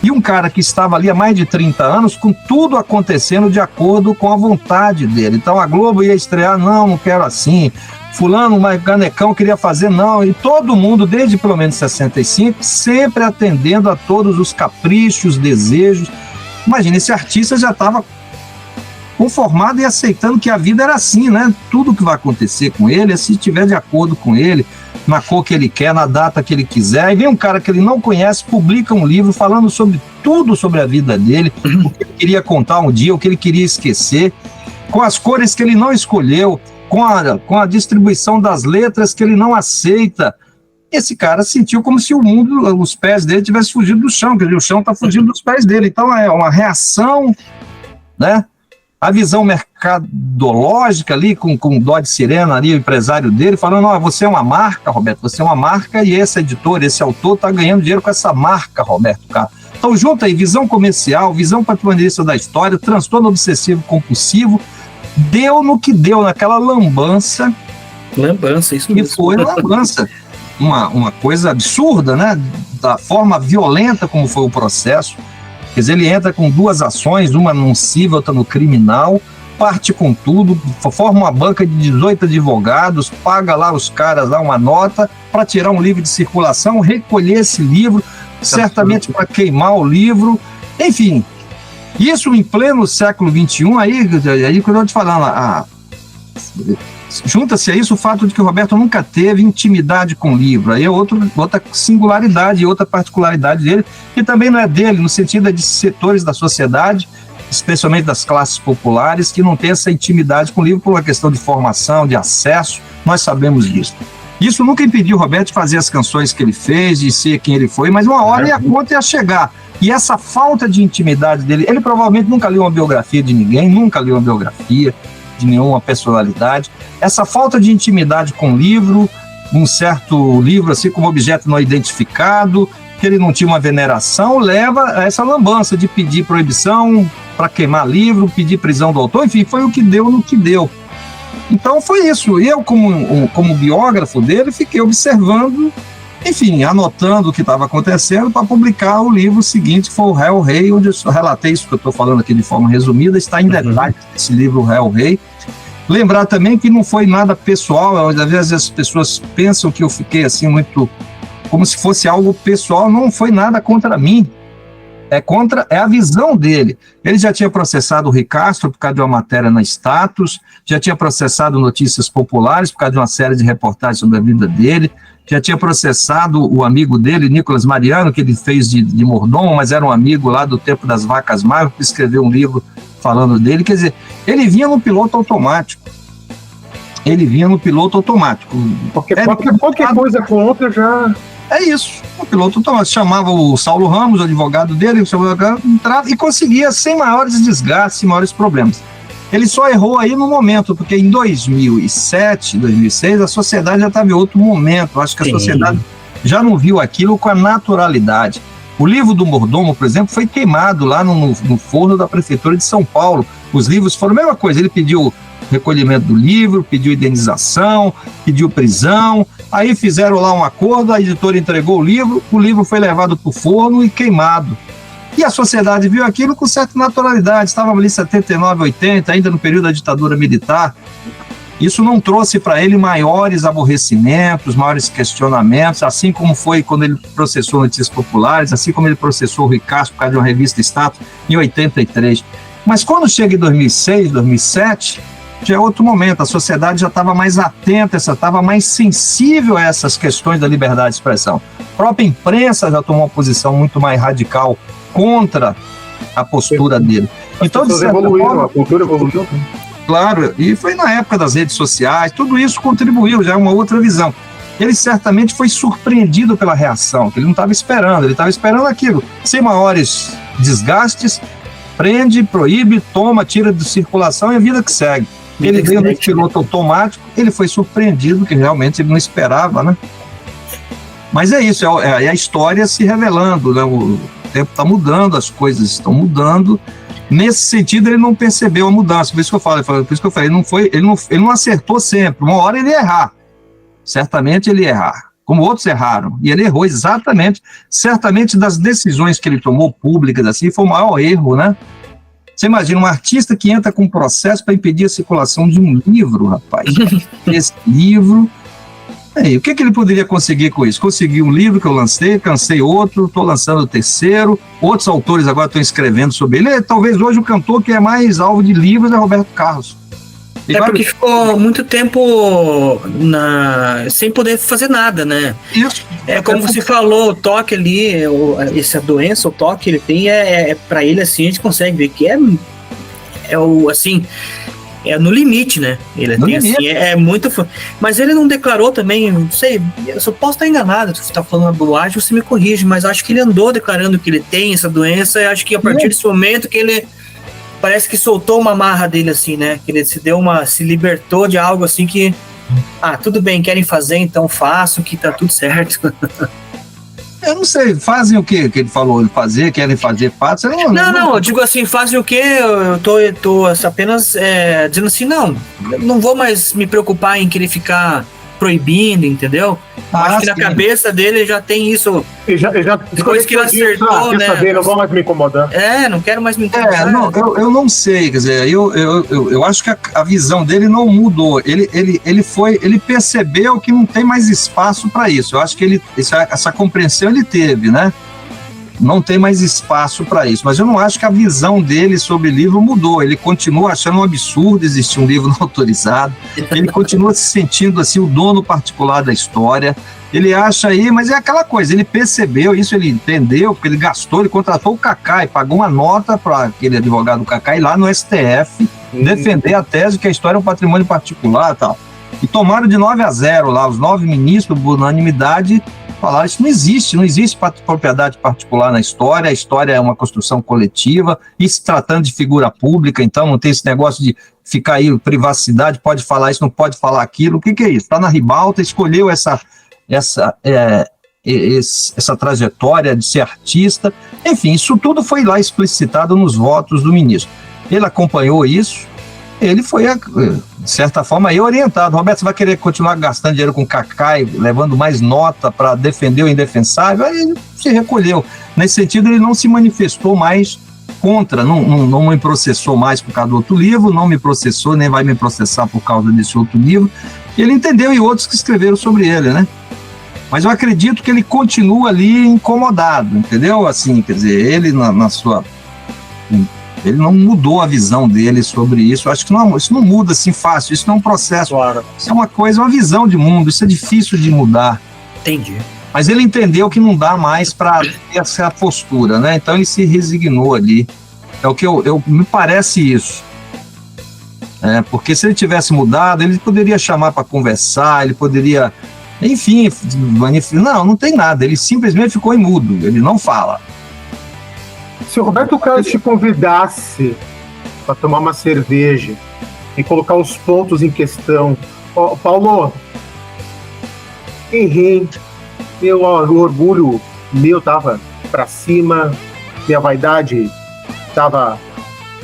E um cara que estava ali há mais de 30 anos, com tudo acontecendo de acordo com a vontade dele. Então a Globo ia estrear, não quero assim. fulano, um canecão queria fazer, não, e todo mundo, desde pelo menos 65, sempre atendendo a todos os caprichos, desejos. Imagina, esse artista já estava conformado e aceitando que a vida era assim, né? Tudo que vai acontecer com ele é se estiver de acordo com ele, na cor que ele quer, na data que ele quiser. Aí vem um cara que ele não conhece, publica um livro falando sobre tudo sobre a vida dele, o que ele queria contar um dia, o que ele queria esquecer, com as cores que ele não escolheu, com a distribuição das letras que ele não aceita. Esse cara sentiu como se o mundo, os pés dele tivessem fugido do chão, quer dizer, o chão está fugindo dos pés dele. Então é uma reação, né? A visão mercadológica ali, com o dó de sirena ali, o empresário dele, falando, não, você é uma marca, Roberto, você é uma marca e esse editor, esse autor está ganhando dinheiro com essa marca, Roberto, cara. Então junta aí visão comercial, visão patrimonialista da história, transtorno obsessivo compulsivo, deu no que deu, naquela lambança.
Lambança, isso mesmo.
E foi lambança. Uma coisa absurda, né? Da forma violenta como foi o processo. Quer dizer, ele entra com duas ações, uma no civil, outra no criminal, parte com tudo, forma uma banca de 18 advogados, paga lá os caras lá uma nota para tirar um livro de circulação, recolher esse livro, certamente para queimar o livro, enfim. Isso em pleno século XXI, aí quando eu te falando, junta-se a isso o fato de que o Roberto nunca teve intimidade com o livro. Aí é outra singularidade e outra particularidade dele, que também não é dele, no sentido de setores da sociedade, especialmente das classes populares, que não tem essa intimidade com o livro por uma questão de formação, de acesso, nós sabemos disso. Isso nunca impediu o Roberto de fazer as canções que ele fez, de ser quem ele foi, mas uma hora a conta ia chegar. E essa falta de intimidade dele, ele provavelmente nunca leu uma biografia de ninguém, nunca leu uma biografia de nenhuma personalidade. Essa falta de intimidade com o livro, um certo livro assim como objeto não identificado, que ele não tinha uma veneração, leva a essa lambança de pedir proibição para queimar livro, pedir prisão do autor, enfim, foi o que deu no que deu. Então foi isso. Eu, como biógrafo dele, fiquei observando, enfim, anotando o que estava acontecendo para publicar o livro seguinte, que foi o Réu Rei, onde eu relatei isso que eu estou falando aqui de forma resumida, está em detalhes esse livro, o Réu Rei. Lembrar também que não foi nada pessoal, às vezes as pessoas pensam que eu fiquei assim muito, como se fosse algo pessoal, não foi nada contra mim, é a visão dele. Ele já tinha processado o Rui Castro por causa de uma matéria na Status, já tinha processado Notícias Populares por causa de uma série de reportagens sobre a vida dele, já tinha processado o amigo dele, Nicolas Mariano, que ele fez de mordomo, mas era um amigo lá do tempo das vacas magras, que escreveu um livro falando dele. Quer dizer, ele vinha no piloto automático.
Qualquer coisa contra já...
É isso, o piloto automático. Chamava o Saulo Ramos, o advogado dele, entrava e conseguia sem maiores desgastes, sem maiores problemas. Ele só errou aí no momento, porque em 2007, 2006, a sociedade já estava em outro momento. Acho que a sociedade já não viu aquilo com a naturalidade. O livro do mordomo, por exemplo, foi queimado lá no forno da Prefeitura de São Paulo. Os livros foram a mesma coisa. Ele pediu recolhimento do livro, pediu indenização, pediu prisão. Aí fizeram lá um acordo, a editora entregou o livro foi levado para o forno e queimado. E a sociedade viu aquilo com certa naturalidade. Estávamos ali em 79, 80, ainda no período da ditadura militar. Isso não trouxe para ele maiores aborrecimentos, maiores questionamentos, assim como foi quando ele processou Notícias Populares, assim como ele processou o Rui Castro por causa de uma revista Status em 83. Mas quando chega em 2006, 2007, já é outro momento. A sociedade já estava mais atenta, já estava mais sensível a essas questões da liberdade de expressão. A própria imprensa já tomou uma posição muito mais radical contra a postura dele. Então, de certa forma,
a cultura evoluiu.
Claro, e foi na época das redes sociais, tudo isso contribuiu, já é uma outra visão. Ele certamente foi surpreendido pela reação, que ele não estava esperando, ele estava esperando aquilo, sem maiores desgastes, prende, proíbe, toma, tira de circulação e a vida que segue. Ele veio no piloto automático, ele foi surpreendido, que realmente ele não esperava, né? Mas é isso, é a história se revelando, né? O tempo está mudando, as coisas estão mudando. Nesse sentido, ele não percebeu a mudança. Por isso que eu falei, ele não acertou sempre. Uma hora ele ia errar. Certamente ele ia errar, como outros erraram. E ele errou exatamente, certamente das decisões que ele tomou públicas, assim, foi o maior erro, né? Você imagina um artista que entra com um processo para impedir a circulação de um livro, rapaz. Esse livro... Aí, o que ele poderia conseguir com isso? Consegui um livro que eu lancei outro, estou lançando o terceiro, outros autores agora estão escrevendo sobre ele. Talvez hoje o cantor que é mais alvo de livros é Roberto Carlos.
Porque ficou muito tempo sem poder fazer nada, né?
Isso.
Como você falou, o toque ali, essa doença, o toque ele tem, para ele assim, a gente consegue ver que é no limite, né? Ele tem assim, é muito. Mas ele não declarou também, não sei, eu só posso estar enganado, se você está falando uma bobagem, você me corrige, mas acho que ele andou declarando que ele tem essa doença, e acho que a partir desse momento que ele parece que soltou uma marra dele, assim, né? Que ele se libertou de algo assim que, tudo bem, querem fazer, então façam, que tá tudo certo.
Eu não sei, fazem o que ele falou fazer, querem fazer, façam.
Não, eu digo assim, fazem o quê? Eu tô apenas dizendo assim, não vou mais me preocupar em querer ficar proibindo, entendeu? Acho que na cabeça dele já tem isso.
Depois que ele acertou, né? Saber, não vou mais me incomodar.
Não quero mais me incomodar.
Eu não sei, quer dizer, eu acho que a visão dele não mudou. Ele percebeu que não tem mais espaço para isso. Eu acho que essa compreensão ele teve, né? Não tem mais espaço para isso, mas eu não acho que a visão dele sobre o livro mudou. Ele continua achando um absurdo existir um livro não autorizado, ele continua se sentindo assim o dono particular da história. Ele acha mas é aquela coisa, ele percebeu isso, ele entendeu, porque ele gastou, ele contratou o Cacá e pagou uma nota para aquele advogado do Cacá ir lá no STF defender a tese que a história é um patrimônio particular e tal. E tomaram de 9-0 lá, os 9 ministros, por unanimidade, falaram, isso não existe propriedade particular na história, a história é uma construção coletiva, e se tratando de figura pública, então não tem esse negócio de ficar aí, privacidade, pode falar isso, não pode falar aquilo, o que é isso? Está na ribalta, escolheu essa trajetória de ser artista, enfim, isso tudo foi lá explicitado nos votos do ministro. Ele acompanhou isso, ele foi, de certa forma, aí orientado. Roberto, você vai querer continuar gastando dinheiro com Cacá e levando mais nota para defender o indefensável? Aí ele se recolheu. Nesse sentido, ele não se manifestou mais contra, não me processou mais por causa do outro livro, não me processou, nem vai me processar por causa desse outro livro. Ele entendeu, e outros que escreveram sobre ele, né? Mas eu acredito que ele continua ali incomodado, entendeu? Assim, quer dizer, ele ele não mudou a visão dele sobre isso. Eu acho que isso não muda assim fácil, isso não é um processo.
Claro.
Isso é uma coisa, uma visão de mundo, isso é difícil de mudar.
Entendi.
Mas ele entendeu que não dá mais para ter essa postura, né? Então ele se resignou ali. É o que me parece isso. Porque se ele tivesse mudado, ele poderia chamar para conversar, ele poderia, enfim, não tem nada, ele simplesmente ficou imudo, ele não fala.
Se o Roberto Carlos te convidasse para tomar uma cerveja e colocar os pontos em questão, Paulo, errei, o orgulho meu tava para cima, minha vaidade tava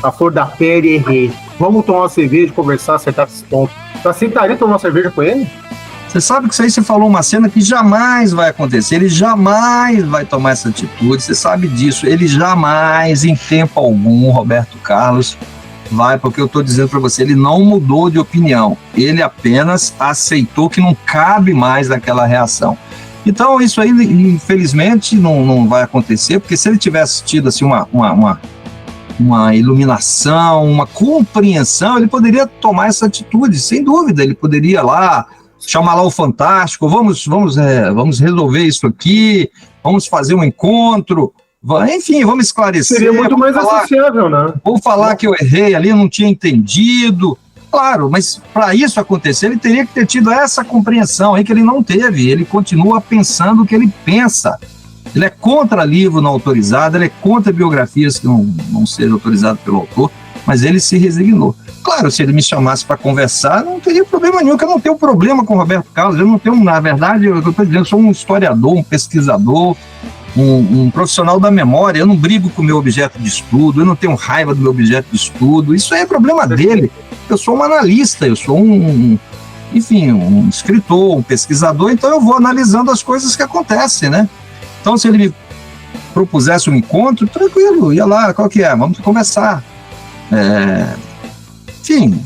a flor da pele, errei. Vamos tomar uma cerveja, conversar, acertar esses pontos. Você aceitaria tomar uma cerveja com ele?
Você sabe que isso aí você falou uma cena que jamais vai acontecer, ele jamais vai tomar essa atitude, você sabe disso, ele jamais, em tempo algum, Roberto Carlos, vai, porque eu estou dizendo para você, ele não mudou de opinião, ele apenas aceitou que não cabe mais aquela reação. Então isso aí, infelizmente, não vai acontecer, porque se ele tivesse tido assim, uma iluminação, uma compreensão, ele poderia tomar essa atitude, sem dúvida, ele poderia lá chamar lá o Fantástico, vamos resolver isso aqui, vamos fazer um encontro, enfim, vamos esclarecer.
Seria muito mais associável, né?
Vou falar que eu errei ali, não tinha entendido. Claro, mas para isso acontecer, ele teria que ter tido essa compreensão aí que ele não teve. Ele continua pensando o que ele pensa. Ele é contra livro não autorizado, ele é contra biografias que não sejam autorizadas pelo autor, mas ele se resignou. Claro, se ele me chamasse para conversar, não teria problema nenhum, que eu não tenho problema com o Roberto Carlos, eu não tenho, na verdade, eu estou dizendo, eu sou um historiador, um pesquisador, um profissional da memória, eu não brigo com o meu objeto de estudo, eu não tenho raiva do meu objeto de estudo, isso aí é problema dele. Eu sou um analista, eu sou um escritor, um pesquisador, então eu vou analisando as coisas que acontecem, né? Então, se ele me propusesse um encontro, tranquilo, ia lá, qual que é? Vamos conversar. Enfim,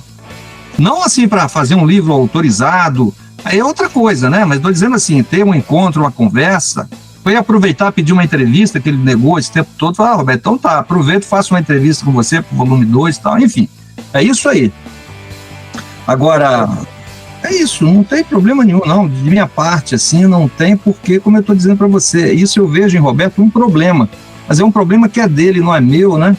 não assim para fazer um livro autorizado, aí é outra coisa, né? Mas estou dizendo assim, ter um encontro, uma conversa, foi aproveitar, pedir uma entrevista que ele negou esse tempo todo, falar, Roberto, então tá, aproveito, faço uma entrevista com você pro volume 2 e tal, enfim, é isso aí. Agora, é isso, não tem problema nenhum, não, de minha parte, assim, não tem, porque, como eu estou dizendo para você, isso eu vejo em Roberto um problema, mas é um problema que é dele, não é meu, né?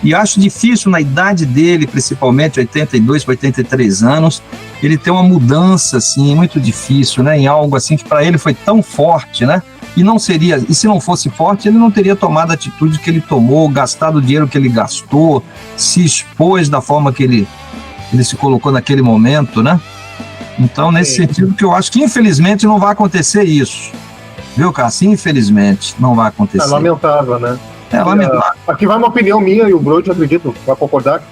E acho difícil, na idade dele, principalmente 82 para 83 anos, ele ter uma mudança, assim, muito difícil, né? Em algo, assim, que para ele foi tão forte, né? E se não fosse forte, ele não teria tomado a atitude que ele tomou, gastado o dinheiro que ele gastou, se expôs da forma que ele se colocou naquele momento, né? Então, nesse sentido, que eu acho que, infelizmente, não vai acontecer isso. Viu, Cássio? Infelizmente, não vai acontecer.
É lamentável, né?
É lamentável.
Aqui vai uma opinião minha, e o Brody, acredito, vai concordar,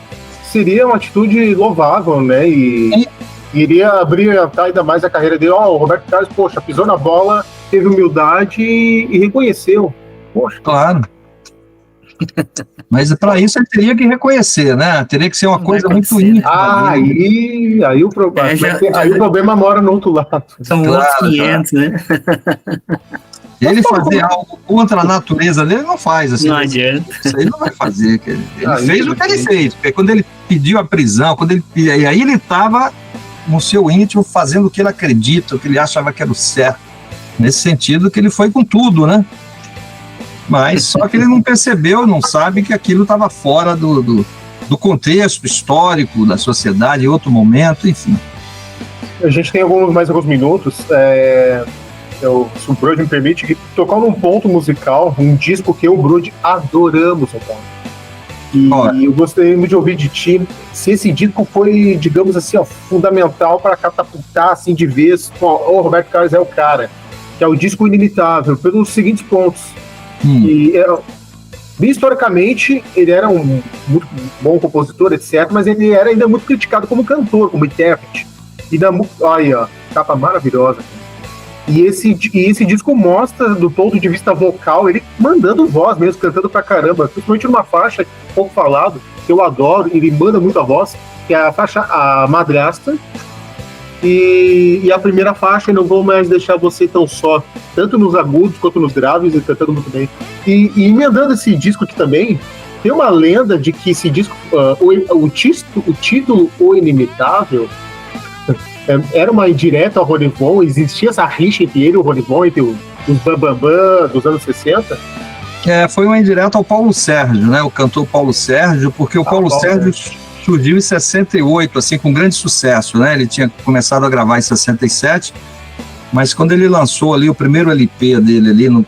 seria uma atitude louvável, né? E iria abrir ainda mais a carreira dele. O Roberto Carlos, poxa, pisou na bola, teve humildade e reconheceu. Poxa.
Claro. Mas para isso ele teria que reconhecer, né? Teria que ser uma coisa muito íntima.
Aí o problema mora no outro lado.
São outros 500, né?
Ele fazer algo contra a natureza dele não faz. Assim,
não adianta.
Isso aí não vai fazer. Ele fez o que ele fez. Porque quando ele pediu a prisão, e aí ele estava no seu íntimo fazendo o que ele acredita, o que ele achava que era o certo. Nesse sentido que ele foi com tudo, né? Mas só que ele não percebeu, não sabe que aquilo estava fora do contexto histórico da sociedade, em outro momento, enfim.
A gente tem mais alguns minutos. Se o Brody me permite, tocar num ponto musical, um disco que eu e o Brody adoramos, então. E eu gostaria de ouvir de ti se esse disco foi, digamos assim, fundamental para catapultar assim, de vez, o Roberto Carlos é o cara, que é o disco Inimitável, pelos seguintes pontos. Bem historicamente, ele era um muito bom compositor, etc., mas ele era ainda muito criticado como cantor, como intérprete. Olha, capa maravilhosa. E esse disco mostra, do ponto de vista vocal, ele mandando voz mesmo, cantando pra caramba, principalmente numa faixa pouco falado, que eu adoro, ele manda muito a voz, que é a faixa A Madrasta, e a primeira faixa, Não Vou Mais Deixar Você Tão Só, tanto nos agudos quanto nos graves, ele cantando muito bem. E emendando esse disco aqui também, tem uma lenda de que esse disco, o título O Inimitável, era uma indireta ao Ronivon, existia essa rixa entre ele e o Ronivon, entre os Bambambam dos anos 60?
Foi uma indireta ao Paulo Sérgio, né? O cantor Paulo Sérgio, porque o Paulo Sérgio surgiu em 68, assim, com grande sucesso, né? Ele tinha começado a gravar em 67, mas quando ele lançou ali o primeiro LP dele ali no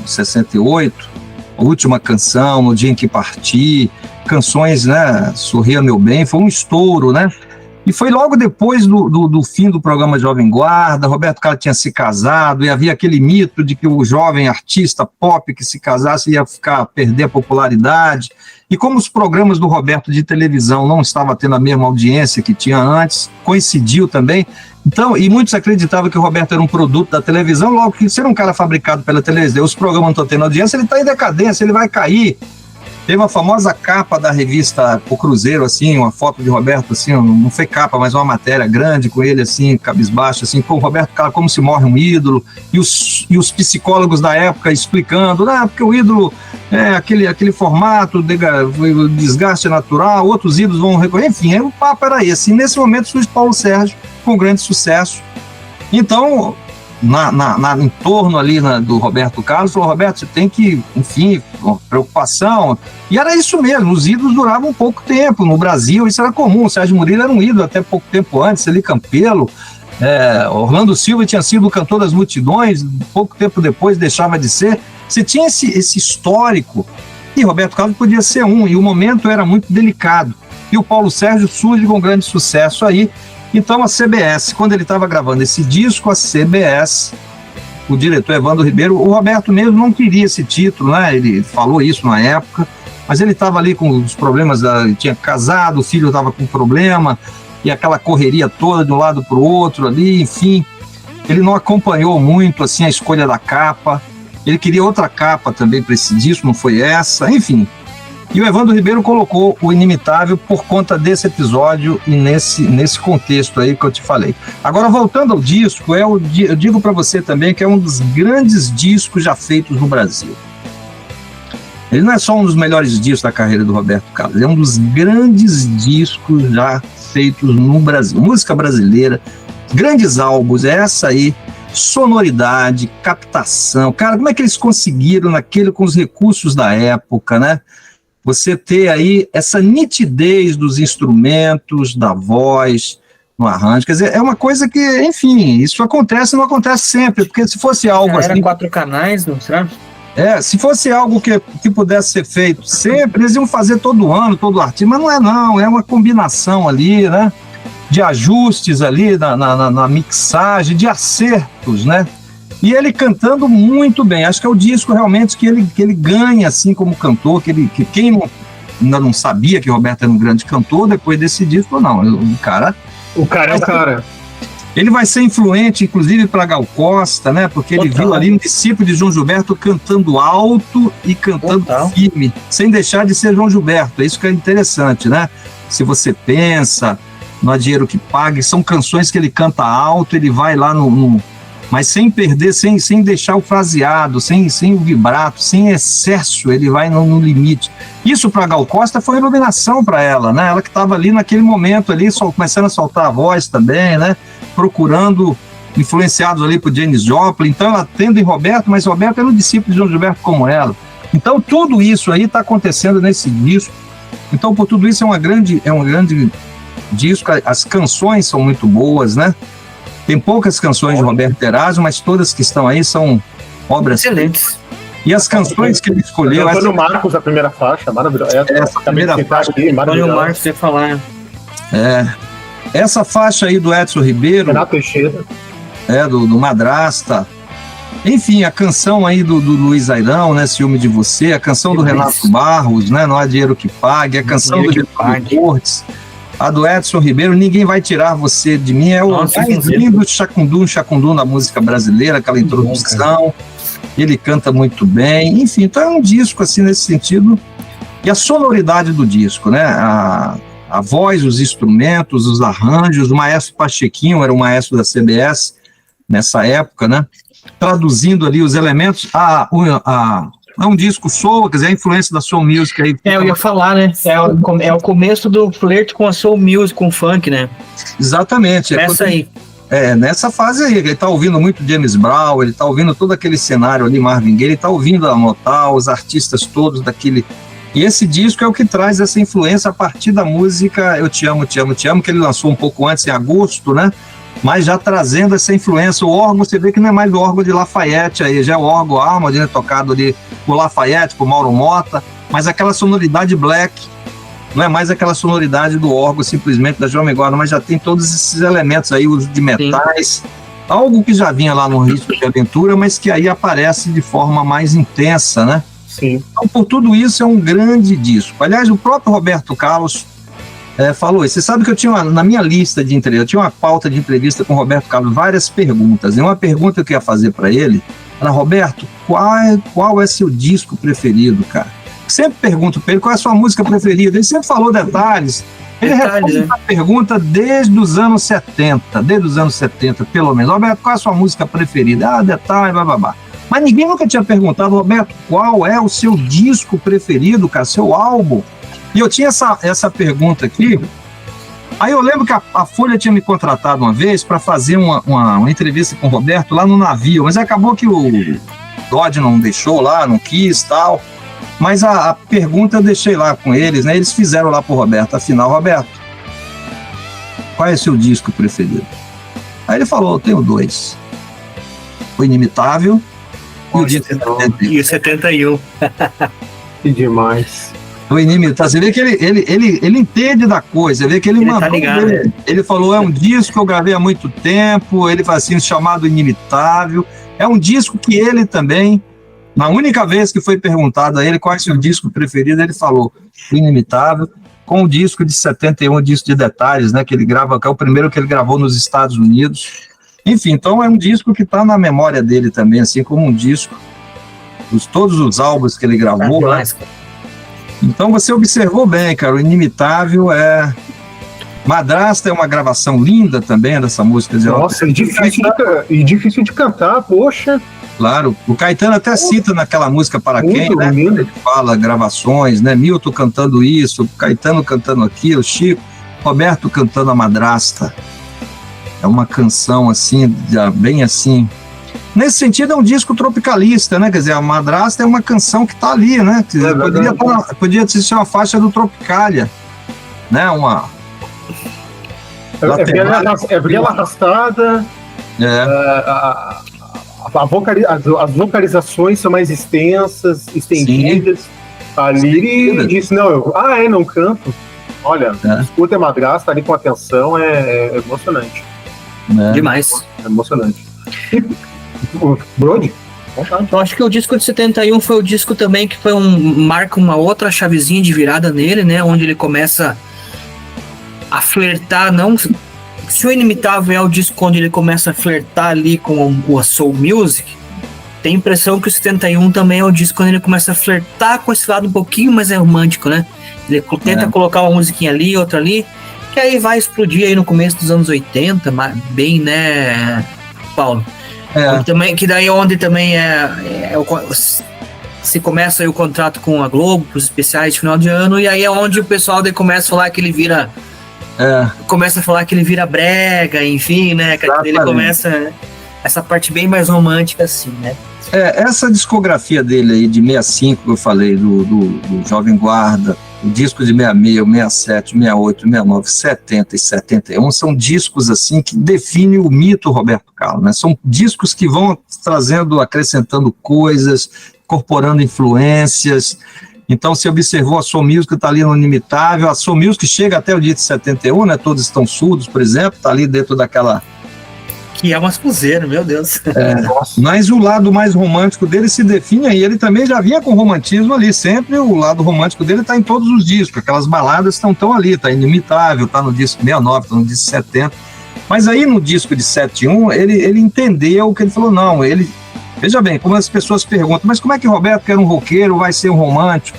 68, a última canção, No Dia em que Parti, canções, né? Sorria Meu Bem, foi um estouro, né? E foi logo depois do fim do programa Jovem Guarda, Roberto Carlos tinha se casado, e havia aquele mito de que o jovem artista pop que se casasse ia perder a popularidade. E como os programas do Roberto de televisão não estavam tendo a mesma audiência que tinha antes, coincidiu também. Então, e muitos acreditavam que o Roberto era um produto da televisão, logo que ser um cara fabricado pela televisão, os programas não estão tendo audiência, ele está em decadência, ele vai cair. Teve uma famosa capa da revista O Cruzeiro, assim, uma foto de Roberto, assim, não foi capa, mas uma matéria grande com ele, assim, cabisbaixo, assim, com o Roberto Carlos, como se morre um ídolo, e os psicólogos da época explicando, porque o ídolo é aquele formato, o desgaste natural, outros ídolos vão recorrer, enfim, o papo era esse. E nesse momento surge Paulo Sérgio, com grande sucesso. Então, em torno ali do Roberto Carlos, falou, Roberto, você tem que, enfim, preocupação, e era isso mesmo, os ídolos duravam pouco tempo, no Brasil isso era comum, o Sérgio Murilo era um ídolo até pouco tempo antes, ali Campelo, Orlando Silva tinha sido o cantor das multidões, pouco tempo depois deixava de ser, você tinha esse histórico, e Roberto Carlos podia ser e o momento era muito delicado, e o Paulo Sérgio surge com grande sucesso aí. Então a CBS, quando ele estava gravando esse disco, a CBS, o diretor Evandro Ribeiro, o Roberto mesmo não queria esse título, né? Ele falou isso na época, mas ele estava ali com os problemas, ele tinha casado, o filho estava com problema, e aquela correria toda de um lado para o outro ali, enfim, ele não acompanhou muito assim a escolha da capa, ele queria outra capa também para esse disco, não foi essa, enfim. E o Evandro Ribeiro colocou o Inimitável por conta desse episódio e nesse contexto aí que eu te falei. Agora, voltando ao disco, eu digo para você também que é um dos grandes discos já feitos no Brasil. Ele não é só um dos melhores discos da carreira do Roberto Carlos, é um dos grandes discos já feitos no Brasil. Música brasileira, grandes álbuns, é essa aí, sonoridade, captação. Cara, como é que eles conseguiram com os recursos da época, né? Você ter aí essa nitidez dos instrumentos, da voz, no arranjo. Quer dizer, é uma coisa que, enfim, isso acontece e não acontece sempre, porque se fosse algo
Era
assim...
4 canais, não será?
Se fosse algo que pudesse ser feito sempre, eles iam fazer todo ano, todo artigo, mas não, é uma combinação ali, né, de ajustes ali na mixagem, de acertos, né, e ele cantando muito bem. Acho que é o disco realmente que ele ganha, assim, como cantor, que quem ainda não sabia que o Roberto era um grande cantor, depois desse disco, não, o cara é o cara. Ele vai ser influente, inclusive, para Gal Costa, né? Porque ele viu ali um discípulo de João Gilberto cantando alto e cantando firme, sem deixar de ser João Gilberto. É isso que é interessante, né? Se você pensa, Não Há Dinheiro que Pague, são canções que ele canta alto, ele vai lá mas sem perder, sem deixar o fraseado, sem o vibrato, sem excesso, ele vai no limite. Isso para Gal Costa foi iluminação para ela, né? Ela que estava ali naquele momento ali, começando a soltar a voz também, né? Procurando, influenciados ali por Janis Joplin. Então ela tendo em Roberto, mas Roberto era um discípulo de João Gilberto como ela. Então tudo isso aí está acontecendo nesse disco. Então por tudo isso é um grande disco. As canções são muito boas, né? Tem poucas canções de Roberto Terazzo, mas todas que estão aí são obras excelentes. E as canções que ele escolheu...
Antônio Marcos, a primeira faixa, maravilhosa.
Essa primeira faixa
aqui,
Antônio Marcos, você falar.
Essa faixa aí do Edson Ribeiro...
Renato Teixeira.
Do Madrasta. Enfim, a canção aí do Luiz Airão, né? Ciúme de Você. A canção do Renato Barros, né? Não Há Dinheiro que Pague. A canção do Getúlio Cortes. A do Edson Ribeiro, Ninguém Vai Tirar Você de Mim, é o mais lindo chacundum da música brasileira, aquela introdução. Ele canta muito bem, enfim, então é um disco assim nesse sentido. E a sonoridade do disco, né? A voz, os instrumentos, os arranjos. O maestro Pachequinho era o maestro da CBS nessa época, né? Traduzindo ali os elementos. É um disco soul, quer dizer, a influência da soul music aí.
Eu ia falar, né? É o começo do flerte com a soul music, com o funk, né?
Exatamente. Nessa fase aí, ele tá ouvindo muito James Brown, ele tá ouvindo todo aquele cenário ali, Marvin Gaye, ele tá ouvindo a Motown, os artistas todos daquele... E esse disco é o que traz essa influência a partir da música Eu Te Amo, Te Amo, Te Amo, que ele lançou um pouco antes, em agosto, né? Mas já trazendo essa influência. O órgão, você vê que não é mais o órgão de Lafayette aí, já é o órgão Armory, né, tocado ali por Lafayette, por Mauro Mota, mas aquela sonoridade black, não é mais aquela sonoridade do órgão simplesmente da João Gordon, mas já tem todos esses elementos aí, uso de metais, algo que já vinha lá no Ritmo de Aventura, mas que aí aparece de forma mais intensa, né?
Sim.
Então, por tudo isso, é um grande disco. Aliás, o próprio Roberto Carlos falou isso. Você sabe que eu tinha na minha lista de entrevista, eu tinha uma pauta de entrevista com o Roberto Carlos, várias perguntas. E uma pergunta que eu ia fazer para ele era: Roberto, qual é seu disco preferido, cara? Sempre pergunto para ele qual é a sua música preferida. Ele sempre falou Detalhes. Ele responde essa pergunta desde os anos 70, pelo menos. Roberto, qual é a sua música preferida? Detalhes, bababá. Mas ninguém nunca tinha perguntado, Roberto, qual é o seu disco preferido, cara, seu álbum? E eu tinha essa pergunta aqui. Aí eu lembro que a Folha tinha me contratado uma vez para fazer uma entrevista com o Roberto lá no navio, mas acabou que o Dodge não deixou lá, não quis e tal. Mas a pergunta eu deixei lá com eles, né? Eles fizeram lá pro Roberto. Afinal, Roberto, qual é o seu disco preferido? Aí ele falou: eu tenho 2. O Inimitável e o disco 71.
E o 71.
Que demais.
O Inimitável. Você vê que ele entende da coisa, você vê que ele mandou.
Tá ligado,
né? Ele falou: é um disco que eu gravei há muito tempo. Ele fala assim, chamado Inimitável. É um disco que ele também, na única vez que foi perguntado a ele qual é o seu disco preferido, ele falou Inimitável, com o disco de 71, o disco de Detalhes, né, que ele grava, que é o primeiro que ele gravou nos Estados Unidos. Enfim, então é um disco que está na memória dele também, assim como um disco, todos os álbuns que ele gravou, né? Então você observou bem, cara, o Inimitável é... Madrasta é uma gravação linda também dessa música.
Nossa, difícil de cantar, poxa.
Claro, o Caetano até cita naquela música Para Quem, né? Ele fala gravações, né? Milton cantando isso, Caetano cantando aquilo, Chico, Roberto cantando a Madrasta. É uma canção assim, bem assim. Nesse sentido, é um disco tropicalista, né? Quer dizer, a Madrasta é uma canção que tá ali, né? Podia ser uma faixa do Tropicália, né?
É viola arrastada. As vocalizações são mais estendidas. Sim. Ali ele disse, não canto. Olha, escuta a Madrasta ali com atenção, é emocionante.
Demais.
É emocionante. Brody?
Eu acho que o disco de 71 foi o disco também que marca uma outra chavezinha de virada nele, né? Onde ele começa a flertar, se o Inimitável é o disco onde ele começa a flertar ali com a Soul Music, tem a impressão que o 71 também é o disco onde ele começa a flertar com esse lado um pouquinho mais romântico, né? Ele tenta colocar uma musiquinha ali, outra ali, que aí vai explodir aí no começo dos anos 80, bem, né, Paulo? Também, que daí onde também se começa aí o contrato com a Globo, os especiais de final de ano, e aí é onde o pessoal daí começa a falar que ele vira... Começa a falar que ele vira brega, enfim, né? Ele começa essa parte bem mais romântica, assim, né?
Essa discografia dele aí de 65, que eu falei, do Jovem Guarda, o disco de 66, 67, 68, 69, 70 e 71, são discos assim que definem o mito Roberto Carlos, né? São discos que vão acrescentando coisas, incorporando influências. Então, você observou a Soul Music, está ali no Inimitável, a Soul Music chega até o dia de 71, né? Todos Estão Surdos, por exemplo, está ali dentro daquela...
Que é umas cruzeiras, meu Deus.
Mas o lado mais romântico dele se define aí, ele também já vinha com romantismo ali, sempre o lado romântico dele está em todos os discos, aquelas baladas estão ali, está Inimitável, está no disco 69, está no disco 70, mas aí no disco de 71, ele entendeu que ele falou, não, ele... Veja bem, como as pessoas perguntam, mas como é que Roberto, que era um roqueiro, vai ser um romântico?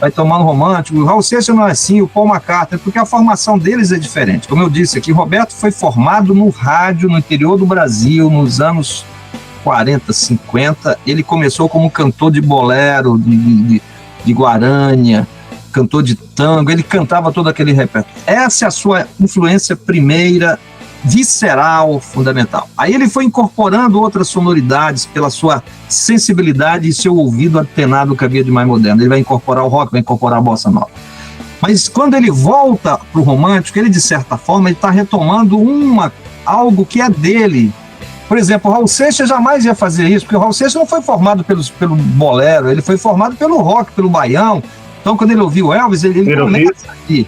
Vai tomar um romântico? O Raul Seixas não é assim, o Paul McCartney, porque a formação deles é diferente. Como eu disse aqui, Roberto foi formado no rádio, no interior do Brasil, nos anos 40, 50. Ele começou como cantor de bolero, de guarânia, cantor de tango, ele cantava todo aquele repertório. Essa é a sua influência primeira, visceral, fundamental. Aí ele foi incorporando outras sonoridades pela sua sensibilidade e seu ouvido atenado que havia de mais moderno. Ele vai incorporar o rock, vai incorporar a bossa nova. Mas quando ele volta para o romântico, ele de certa forma está retomando algo que é dele. Por exemplo, o Raul Seixas jamais ia fazer isso, porque o Raul Seixas não foi formado pelo bolero, ele foi formado pelo rock, pelo baião. Então quando ele ouviu Elvis, ele começa aqui.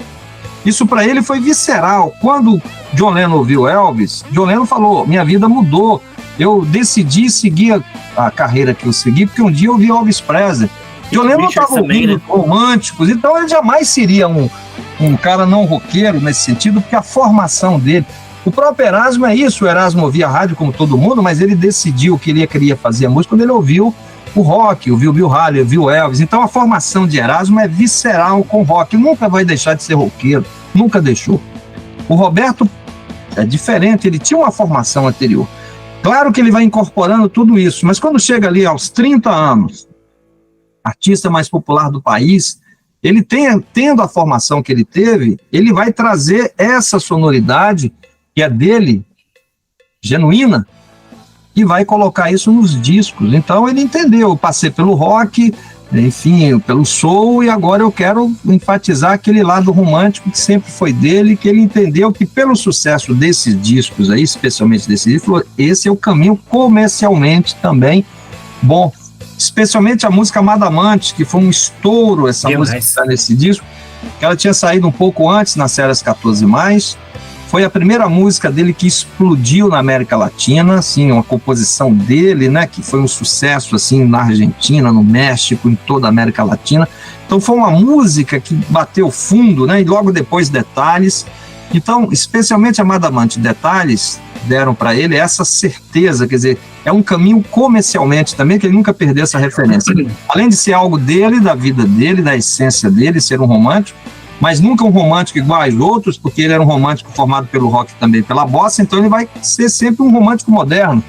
Isso para ele foi visceral. Quando John Lennon ouviu Elvis, John Lennon falou, minha vida mudou, eu decidi seguir a carreira que eu segui, porque um dia eu ouvi Elvis Presley. John Lennon estava ouvindo românticos, então ele jamais seria um cara não roqueiro nesse sentido, porque a formação dele... O próprio Erasmo é isso, o Erasmo ouvia rádio como todo mundo, mas ele decidiu que ele queria fazer a música quando ele ouviu o rock, ouviu Bill Haley, ouviu Elvis. Então a formação de Erasmo é visceral com rock, nunca vai deixar de ser roqueiro, nunca deixou. O Roberto é diferente, ele tinha uma formação anterior. Claro que ele vai incorporando tudo isso, mas quando chega ali aos 30 anos, artista mais popular do país, ele tendo a formação que ele teve, ele vai trazer essa sonoridade que é dele, genuína, e vai colocar isso nos discos. Então ele entendeu, eu passei pelo rock, enfim, pelo soul, e agora eu quero enfatizar aquele lado romântico que sempre foi dele, que ele entendeu que pelo sucesso desses discos aí, especialmente desse disco, esse é o caminho comercialmente também bom. Especialmente a música Madamante, que foi um estouro, essa música que está nesse disco, que ela tinha saído um pouco antes, nas séries 14+, foi a primeira música dele que explodiu na América Latina, assim, uma composição dele, né, que foi um sucesso, assim, na Argentina, no México, em toda a América Latina. Então foi uma música que bateu fundo, né, e logo depois Detalhes, Então, especialmente Amada Amante, Detalhes deram para ele essa certeza, quer dizer, é um caminho comercialmente também, que ele nunca perdeu essa referência. Além de ser algo dele, da vida dele, da essência dele, ser um romântico, mas nunca um romântico igual aos outros, porque ele era um romântico formado pelo rock e também pela bossa, então ele vai ser sempre um romântico moderno.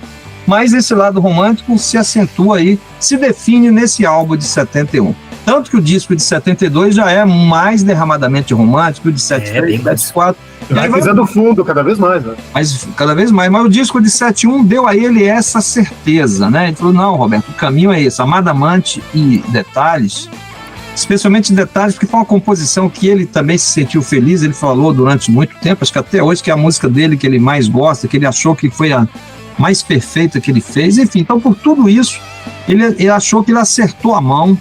Mas esse lado romântico se acentua aí, se define nesse álbum de 71. Tanto que o disco de 72 já é mais derramadamente romântico, o de 73, 74...
Vai pisando fundo cada vez mais, né?
Mas cada vez mais. Mas o disco de 71 deu a ele essa certeza, né? Ele falou, não, Roberto, o caminho é esse. Amada Amante e Detalhes, especialmente Detalhes, porque foi uma composição que ele também se sentiu feliz, ele falou durante muito tempo, acho que até hoje, que é a música dele que ele mais gosta, que ele achou que foi a mais perfeita que ele fez. Enfim, então por tudo isso, ele achou que ele acertou a mão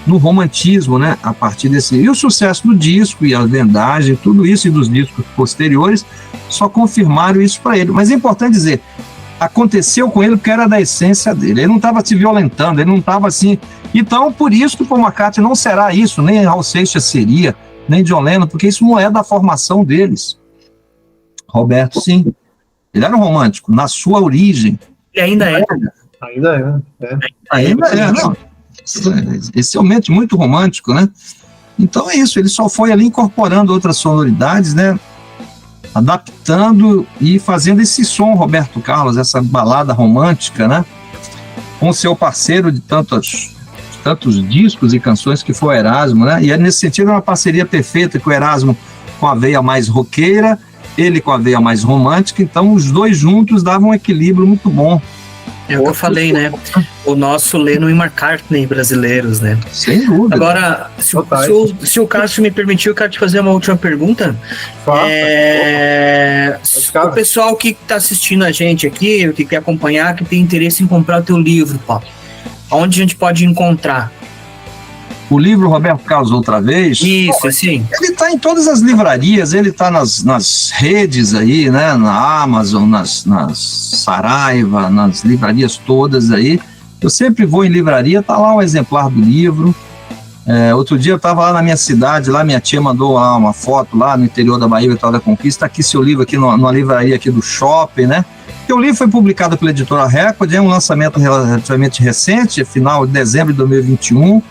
no romantismo, né, a partir desse... E o sucesso do disco e a vendagem, tudo isso e dos discos posteriores, só confirmaram isso para ele. Mas é importante dizer, aconteceu com ele porque era da essência dele. Ele não estava se violentando, ele não estava assim... Então, por isso que o Paul McCartney não será isso, nem Raul Seixas seria, nem John Lennon, porque isso não é da formação deles. Roberto, sim. Ele era um romântico, na sua origem.
E ainda é.
Ainda é, não. Excelente, muito romântico, né? Então é isso, ele só foi ali incorporando outras sonoridades, né? Adaptando e fazendo esse som, Roberto Carlos, essa balada romântica, né? Com seu parceiro de tantos discos e canções que foi o Erasmo, né? E nesse sentido é uma parceria perfeita, com o Erasmo com a veia mais roqueira, ele com a veia mais romântica, então os dois juntos davam um equilíbrio muito bom.
É o que eu falei, né? O nosso Lennon e McCartney brasileiros, né?
Sem dúvida.
Agora, se o Cássio me permitir, eu quero te fazer uma última pergunta. O pessoal que está assistindo a gente aqui, que quer acompanhar, que tem interesse em comprar o teu livro, Paulo, onde a gente pode encontrar?
O livro Roberto Carlos Outra Vez?
Isso, sim.
Ele está em todas as livrarias, ele está nas redes aí, né? Na Amazon, nas Saraiva, nas livrarias todas aí. Eu sempre vou em livraria, tá lá um exemplar do livro. Outro dia eu estava lá na minha cidade, lá minha tia mandou lá uma foto lá no interior da Bahia, Vitória da Conquista, aqui seu livro aqui numa livraria aqui do shopping, né? E o livro foi publicado pela editora Record, é um lançamento relativamente recente, final de dezembro de 2021.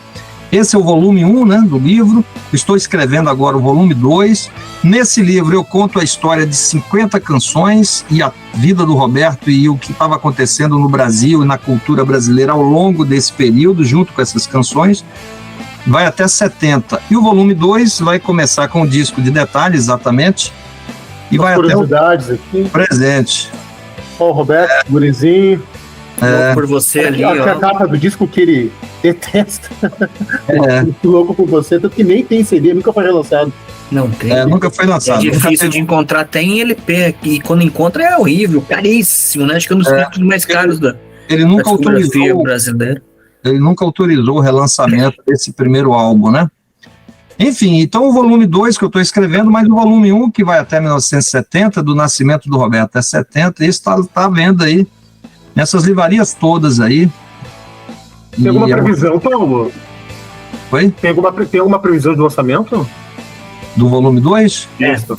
Esse é o volume 1, né, do livro. Estou escrevendo agora o volume 2. Nesse livro eu conto a história de 50 canções e a vida do Roberto e o que estava acontecendo no Brasil e na cultura brasileira ao longo desse período, junto com essas canções. Vai até 70. E o volume 2 vai começar com o disco de Detalhes, exatamente. E vai até o
aqui.
Presente.
Ó, o Roberto, gurizinho.
Por você ali,
a capa do disco que ele detesta. Louco por você, tanto que nem tem CD, nunca foi relançado.
Não tem.
Nunca foi lançado.
É difícil de encontrar, tem LP, e quando encontra é horrível, caríssimo, né? Acho que é um dos discos mais caros da
autorizou
brasileira.
Ele nunca autorizou o relançamento desse primeiro álbum, né? Enfim, então o volume 2 que eu estou escrevendo, mas o volume 1, que vai até 1970, do nascimento do Roberto até 70, esse está à venda aí, nessas livrarias todas aí.
Tem alguma previsão, Paulo?
Oi?
Tem alguma previsão de lançamento?
Do volume 2?
Isso.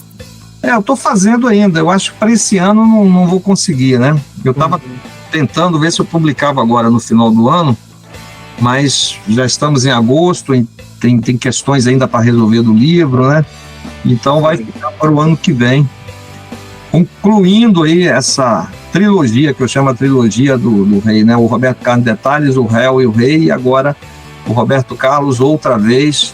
Eu tô fazendo ainda. Eu acho que para esse ano não vou conseguir, né? Eu tava tentando ver se eu publicava agora no final do ano, mas já estamos em agosto, tem questões ainda para resolver do livro, né? Então vai ficar para o ano que vem. Concluindo aí essa trilogia, que eu chamo a trilogia do rei, né? O Roberto Carlos Detalhes, o Réu e o Rei, e agora o Roberto Carlos outra vez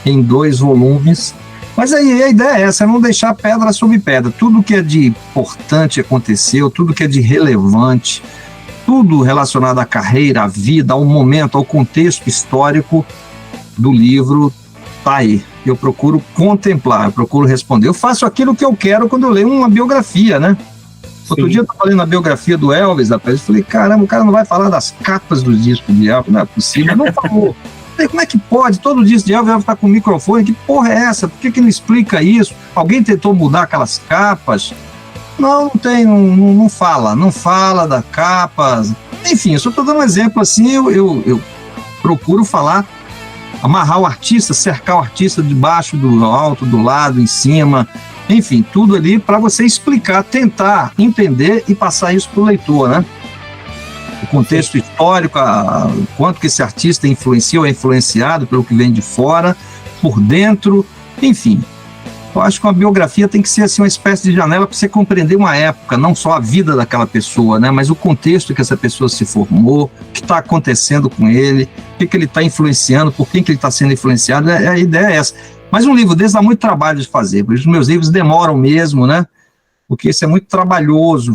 em 2 volumes. Mas aí a ideia é essa, é não deixar pedra sobre pedra. Tudo que é de importante aconteceu, tudo que é de relevante, tudo relacionado à carreira, à vida, ao momento, ao contexto histórico do livro, tá aí. Eu procuro contemplar, eu procuro responder. Eu faço aquilo que eu quero quando eu leio uma biografia, né? Outro dia eu estava lendo a biografia do Elvis, eu falei, caramba, o cara não vai falar das capas dos discos de Elvis, não é possível, não falou. Como é que pode? Todo disco de Elvis está com o microfone, que porra é essa? Por que não explica isso? Alguém tentou mudar aquelas capas? Não tem, não fala da capa. Enfim, eu só estou dando um exemplo assim, eu procuro falar, amarrar o artista, cercar o artista de baixo, do alto, do lado, em cima, enfim, tudo ali para você explicar, tentar entender e passar isso para o leitor, né? O contexto histórico, quanto que esse artista influencia ou é influenciado pelo que vem de fora, por dentro, enfim. Eu acho que uma biografia tem que ser assim, uma espécie de janela para você compreender uma época, não só a vida daquela pessoa, né, mas o contexto que essa pessoa se formou, o que está acontecendo com ele, o que ele está influenciando, por quem que ele está sendo influenciado, a ideia é essa. Mas um livro desse dá muito trabalho de fazer, por isso os meus livros demoram mesmo, né? Porque isso é muito trabalhoso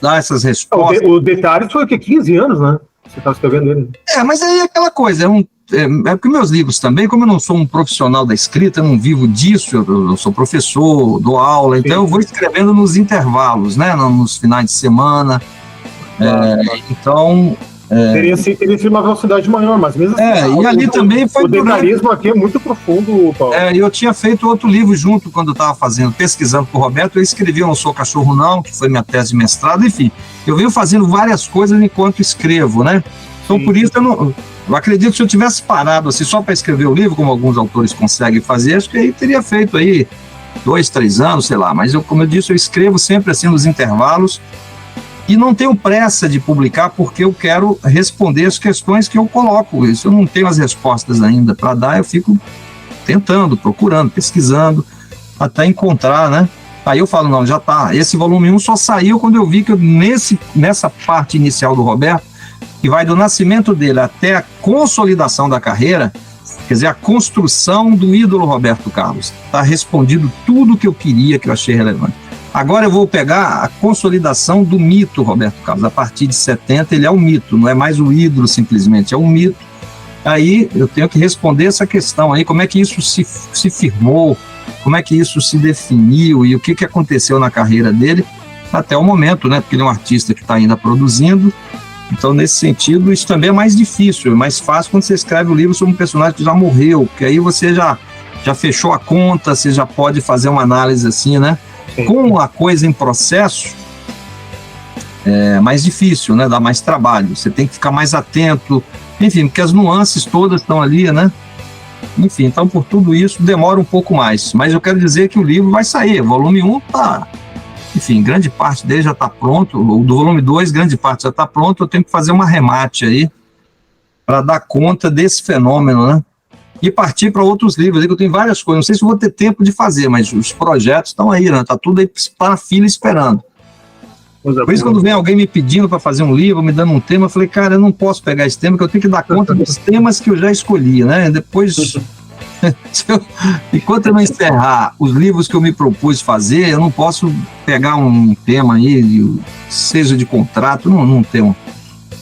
dar essas respostas.
O Detalhes foi o quê? 15 anos, né? Você está escrevendo ele.
Mas aí é aquela coisa, porque meus livros também, como eu não sou um profissional da escrita, eu não vivo disso, eu sou professor, dou aula, então eu vou escrevendo nos intervalos, né? Nos finais de semana. Então...
Teria sido uma velocidade maior, mas mesmo assim...
e ali também foi...
O detalhismo aqui é muito profundo, Paulo.
Eu tinha feito outro livro junto quando eu estava pesquisando com o Roberto, eu escrevi Eu Não Sou Cachorro Não, que foi minha tese de mestrado, enfim, eu venho fazendo várias coisas enquanto escrevo, né? Então, por isso, eu acredito que se eu tivesse parado assim só para escrever o livro, como alguns autores conseguem fazer, acho que aí teria feito aí 2, 3 anos, sei lá, mas como eu disse, eu escrevo sempre assim nos intervalos, e não tenho pressa de publicar porque eu quero responder as questões que eu coloco. Isso eu não tenho as respostas ainda para dar, eu fico tentando, procurando, pesquisando, até encontrar, né? Aí eu falo, não, já tá. Esse volume 1 só saiu quando eu vi que nessa parte inicial do Roberto, que vai do nascimento dele até a consolidação da carreira, quer dizer, a construção do ídolo Roberto Carlos. Está respondido tudo que eu queria, que eu achei relevante. Agora eu vou pegar a consolidação do mito Roberto Carlos. A partir de 70 ele é um mito, não é mais o ídolo simplesmente, é um mito. Aí eu tenho que responder essa questão aí, como é que isso se firmou, como é que isso se definiu e o que aconteceu na carreira dele até o momento, né? Porque ele é um artista que está ainda produzindo. Então, nesse sentido, isso também é mais difícil, é mais fácil quando você escreve um livro sobre um personagem que já morreu, porque aí você já fechou a conta, você já pode fazer uma análise assim, né? Com a coisa em processo, é mais difícil, né? Dá mais trabalho, você tem que ficar mais atento, enfim, porque as nuances todas estão ali, né? Enfim, então por tudo isso demora um pouco mais, mas eu quero dizer que o livro vai sair, volume 1 tá, enfim, grande parte dele já está pronto, o do volume 2, grande parte já está pronto, eu tenho que fazer um arremate aí para dar conta desse fenômeno, né? E partir para outros livros, aí que eu tenho várias coisas, não sei se vou ter tempo de fazer, mas os projetos estão aí, né? Tá tudo aí para a fila esperando. Por isso, quando vem alguém me pedindo para fazer um livro, me dando um tema, eu falei, cara, eu não posso pegar esse tema, porque eu tenho que dar conta dos temas que eu já escolhi, né? Depois, enquanto eu não encerrar os livros que eu me propus fazer, eu não posso pegar um tema aí, seja de contrato, não tenho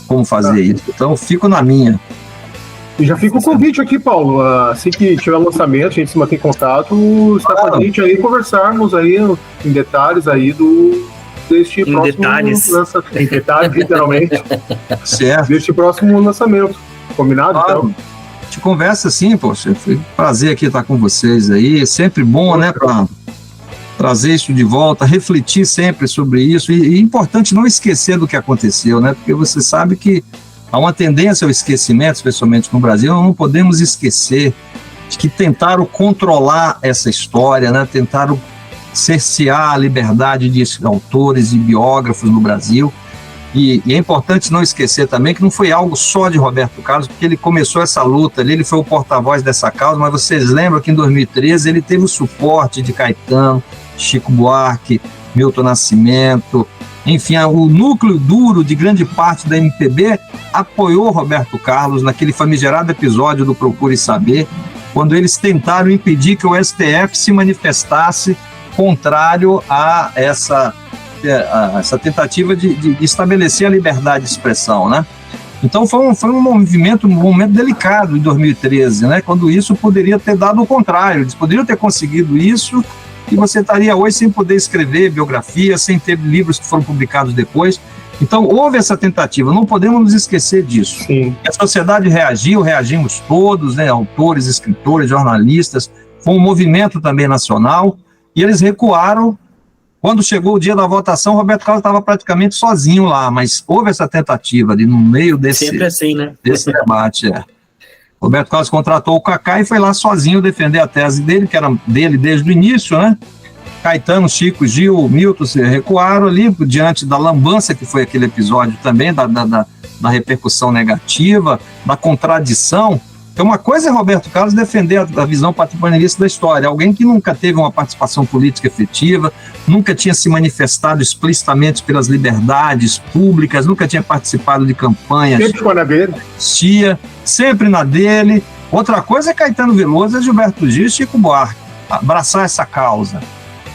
como fazer isso. Então, eu fico na minha.
E já fica o convite aqui, Paulo, assim que tiver lançamento, a gente se mantém em contato, está com a gente aí, conversarmos aí em detalhes aí deste próximo lançamento. Em detalhes, literalmente.
Certo.
Deste próximo lançamento. Combinado, então?
A gente conversa sim, poxa, foi um prazer aqui estar com vocês aí, é sempre bom, né, para trazer isso de volta, refletir sempre sobre isso, e é importante não esquecer do que aconteceu, né, porque você sabe que há uma tendência ao esquecimento, especialmente no Brasil, não podemos esquecer de que tentaram controlar essa história, né? Tentaram cercear a liberdade de autores e biógrafos no Brasil. E é importante não esquecer também que não foi algo só de Roberto Carlos, porque ele começou essa luta ali, ele foi o porta-voz dessa causa, mas vocês lembram que em 2013 ele teve o suporte de Caetano, Chico Buarque, Milton Nascimento, enfim, o núcleo duro de grande parte da MPB apoiou Roberto Carlos naquele famigerado episódio do Procure Saber, quando eles tentaram impedir que o STF se manifestasse contrário a essa tentativa de estabelecer a liberdade de expressão, né? Então foi um momento delicado em 2013, né? Quando isso poderia ter dado o contrário, eles poderiam ter conseguido isso e você estaria hoje sem poder escrever biografia, sem ter livros que foram publicados depois. Então houve essa tentativa, não podemos nos esquecer disso.
Sim.
A sociedade reagimos todos, né? Autores, escritores, jornalistas, foi um movimento também nacional, e eles recuaram. Quando chegou o dia da votação, Roberto Carlos estava praticamente sozinho lá, mas houve essa tentativa de, no meio desse,
sempre assim, né?
desse debate. Roberto Carlos contratou o Kaká e foi lá sozinho defender a tese dele, que era dele desde o início, né? Caetano, Chico, Gil, Milton se recuaram ali diante da lambança que foi aquele episódio também, da repercussão negativa, da contradição. Então, uma coisa é Roberto Carlos defender a visão patrimonialista da história, alguém que nunca teve uma participação política efetiva, nunca tinha se manifestado explicitamente pelas liberdades públicas, nunca tinha participado de campanhas.
Sempre foi na dele.
Sempre na dele. Outra coisa é Caetano Veloso, Gilberto Gil e Chico Buarque, abraçar essa causa.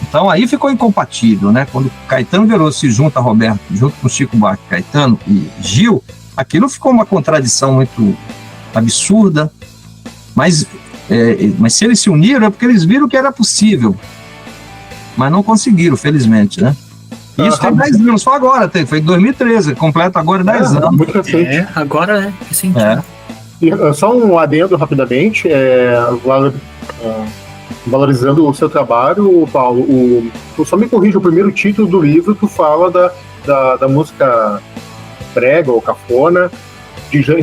Então aí ficou incompatível, né? Quando Caetano Veloso se junta a Roberto, junto com Chico Buarque, Caetano e Gil, aquilo ficou uma contradição muito absurda, mas se eles se uniram é porque eles viram que era possível, mas não conseguiram, felizmente, né? Isso tem 10 anos, só agora, foi em 2013, completa agora 10 anos.
Muito recente.
Agora, né?
E, só um adendo rapidamente, valorizando o seu trabalho, Paulo, só me corrija, o primeiro título do livro tu fala da música prega ou cafona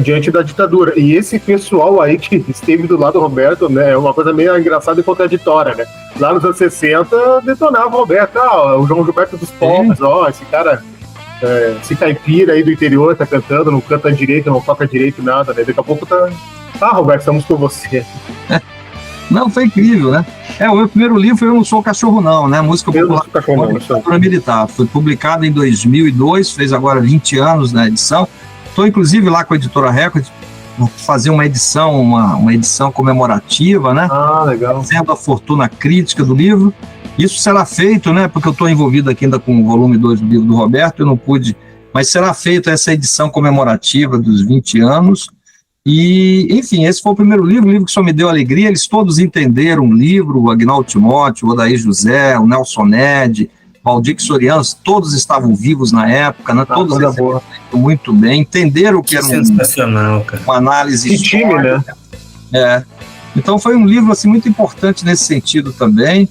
diante da ditadura, e esse pessoal aí que esteve do lado do Roberto, né, é uma coisa meio engraçada e contraditória, né, lá nos anos 60 detonava o Roberto, o João Gilberto dos pobres, esse cara, esse caipira aí do interior tá cantando, não canta direito, não toca direito, nada, né, daqui a pouco Roberto, estamos com você.
Não, foi incrível, né? O meu primeiro livro foi Eu Não Sou Cachorro Não, né? Música popular militar. Foi publicado em 2002, fez agora 20 anos na edição. Estou, inclusive, lá com a Editora Record, fazer uma edição comemorativa, né?
Legal.
Fazendo a fortuna crítica do livro. Isso será feito, né? Porque eu estou envolvido aqui ainda com o volume 2 do livro do Roberto, eu não pude, mas será feita essa edição comemorativa dos 20 anos. E, enfim, esse foi o primeiro livro, um livro que só me deu alegria. Eles todos entenderam o livro, o Agnaldo Timóteo, o Odair José, o Nelson Ned, o Valdir Soriano, todos estavam vivos na época, né? Todos muito bem, entenderam o que era uma análise histórica.
Time, né?
Então foi um livro assim, muito importante nesse sentido também,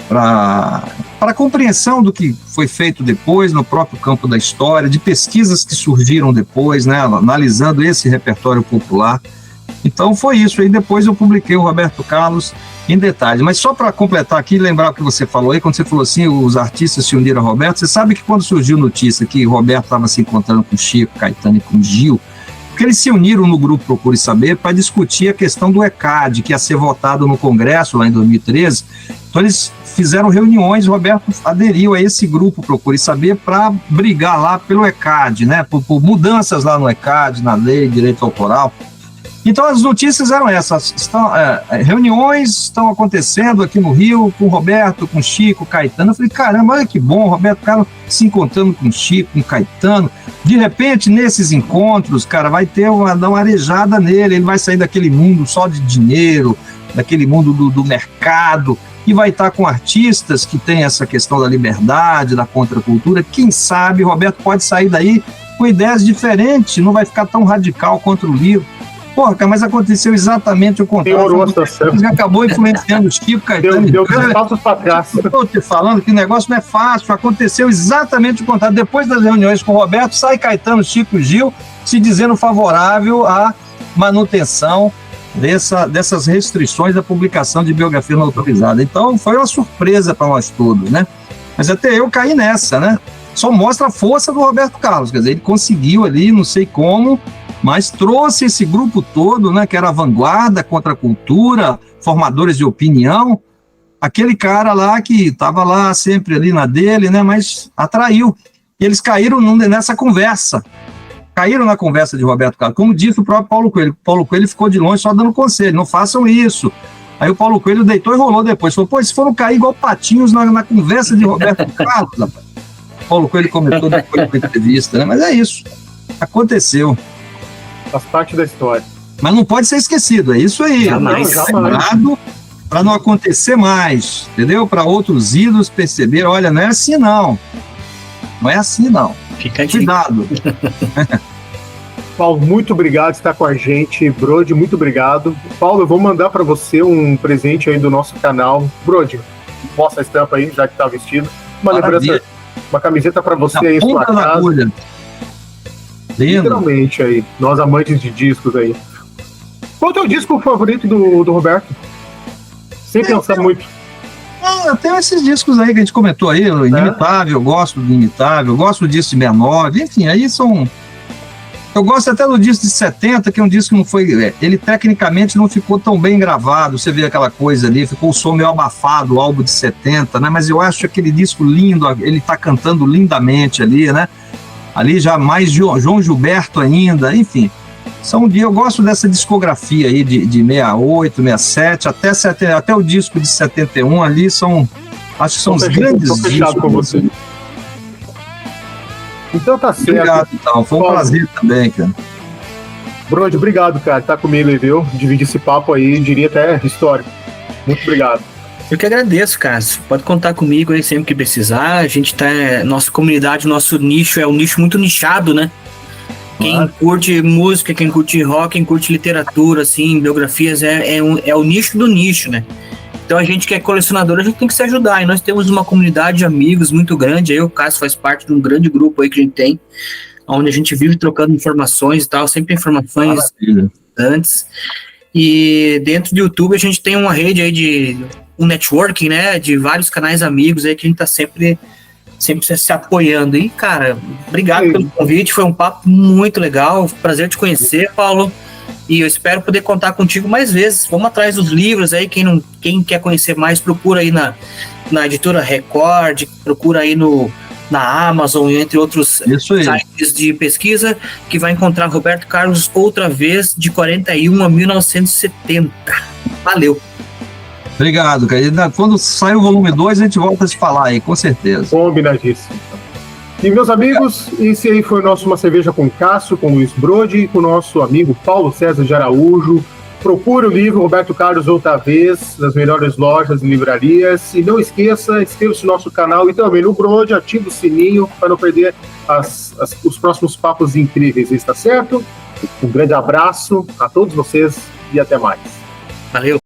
para a compreensão do que foi feito depois no próprio campo da história, de pesquisas que surgiram depois, né, analisando esse repertório popular. Então foi isso, aí depois eu publiquei o Roberto Carlos em detalhes, mas só para completar aqui, lembrar o que você falou aí, quando você falou assim, os artistas se uniram a Roberto, você sabe que quando surgiu notícia que Roberto estava se encontrando com Chico, Caetano e com Gil, porque eles se uniram no grupo Procure Saber para discutir a questão do ECAD, que ia ser votado no Congresso lá em 2013, então eles fizeram reuniões, o Roberto aderiu a esse grupo Procure Saber para brigar lá pelo ECAD, né, por mudanças lá no ECAD, na lei de direito autoral. Então as notícias eram essas, reuniões estão acontecendo aqui no Rio, com o Roberto, com o Chico, Caetano. Eu falei, caramba, olha que bom, o Roberto Carlos se encontrando com o Chico, com o Caetano. De repente, nesses encontros, cara, vai ter dar uma arejada nele, ele vai sair daquele mundo só de dinheiro, daquele mundo do mercado, e vai estar com artistas que têm essa questão da liberdade, da contracultura. Quem sabe o Roberto pode sair daí com ideias diferentes, não vai ficar tão radical contra o livro. Porra, cara, mas aconteceu exatamente o contrário. Ele acabou influenciando o Chico, Caetano.
Deu 10 passos para trás.
Estou te falando que o negócio não é fácil, aconteceu exatamente o contrário. Depois das reuniões com o Roberto, sai Caetano, Chico e Gil se dizendo favorável à manutenção dessas restrições da publicação de biografia não autorizada. Então, foi uma surpresa para nós todos, né? Mas até eu caí nessa, né? Só mostra a força do Roberto Carlos, quer dizer, ele conseguiu ali, não sei como, mas trouxe esse grupo todo, né, que era a vanguarda, contra a cultura, formadores de opinião, aquele cara lá que estava lá sempre ali na dele, né, mas atraiu. E eles caíram nessa conversa, caíram na conversa de Roberto Carlos, como disse o próprio Paulo Coelho. Paulo Coelho ficou de longe só dando conselho, não façam isso. Aí o Paulo Coelho deitou e rolou depois, falou, eles foram cair igual patinhos na conversa de Roberto Carlos, rapaz. Paulo Coelho comentou depois da entrevista, né, mas é isso, aconteceu.
Faz parte da história.
Mas não pode ser esquecido, é isso aí.
Jamais.
Para não acontecer mais, entendeu? Para outros ídolos perceberem, olha, não é assim não. Não é assim não.
Fica
cuidado.
Paulo, muito obrigado por estar com a gente. Brody, muito obrigado. Paulo, eu vou mandar para você um presente aí do nosso canal. Brody, mostra a estampa aí, já que está vestido. Uma lembrança, uma camiseta para você aí em sua casa.
Lindo.
Literalmente aí, nós amantes de discos aí. Qual é o teu disco favorito do Roberto? Sem pensar muito.
Tem esses discos aí que a gente comentou aí, o Inimitável, eu gosto do Inimitável, eu gosto do disco de 69, enfim, aí são... Eu gosto até do disco de 70, que é um disco que não foi... Ele tecnicamente não ficou tão bem gravado, você vê aquela coisa ali, ficou o som meio abafado, o álbum de 70, né? Mas eu acho aquele disco lindo, ele tá cantando lindamente ali, né? Ali já mais João Gilberto ainda, enfim. Eu gosto dessa discografia aí de 68, 67, até o disco de 71 ali acho que são os grandes discos.
Fechado com você. Então tá certo.
Obrigado, então. Foi um prazer também, cara.
Brody, obrigado, cara. Tá comigo aí, viu? Dividir esse papo aí, diria até histórico. Muito obrigado.
Eu que agradeço, cara. Você pode contar comigo aí sempre que precisar. A gente tá... Nossa comunidade, nosso nicho é um nicho muito nichado, né? Quem curte música, quem curte rock, quem curte literatura, assim, biografias, é o nicho do nicho, né? Então a gente que é colecionador, a gente tem que se ajudar. E nós temos uma comunidade de amigos muito grande. Aí o Cássio faz parte de um grande grupo aí que a gente tem, onde a gente vive trocando informações e tal, sempre informações antes. E dentro do YouTube a gente tem uma rede aí de um networking, né? De vários canais amigos aí que a gente tá sempre se apoiando. E, cara, obrigado pelo convite. Foi um papo muito legal. Prazer te conhecer, Paulo. E eu espero poder contar contigo mais vezes. Vamos atrás dos livros aí. Quem quer conhecer mais, procura aí na editora Record, procura aí na Amazon, entre outros sites de pesquisa, que vai encontrar Roberto Carlos outra vez, de 41 a 1970. Valeu!
Obrigado, cara. Quando sair o volume 2, a gente volta a se falar aí, com certeza.
Combinadíssimo. E, meus amigos, esse aí foi o nosso Uma Cerveja com Cássio, com Luiz Brode e com o nosso amigo Paulo César de Araújo. Procure o livro Roberto Carlos outra vez, nas melhores lojas e livrarias. E não esqueça, inscreva-se no nosso canal e também no Brode, ative o sininho para não perder os próximos papos incríveis, está certo? Um grande abraço a todos vocês e até mais.
Valeu!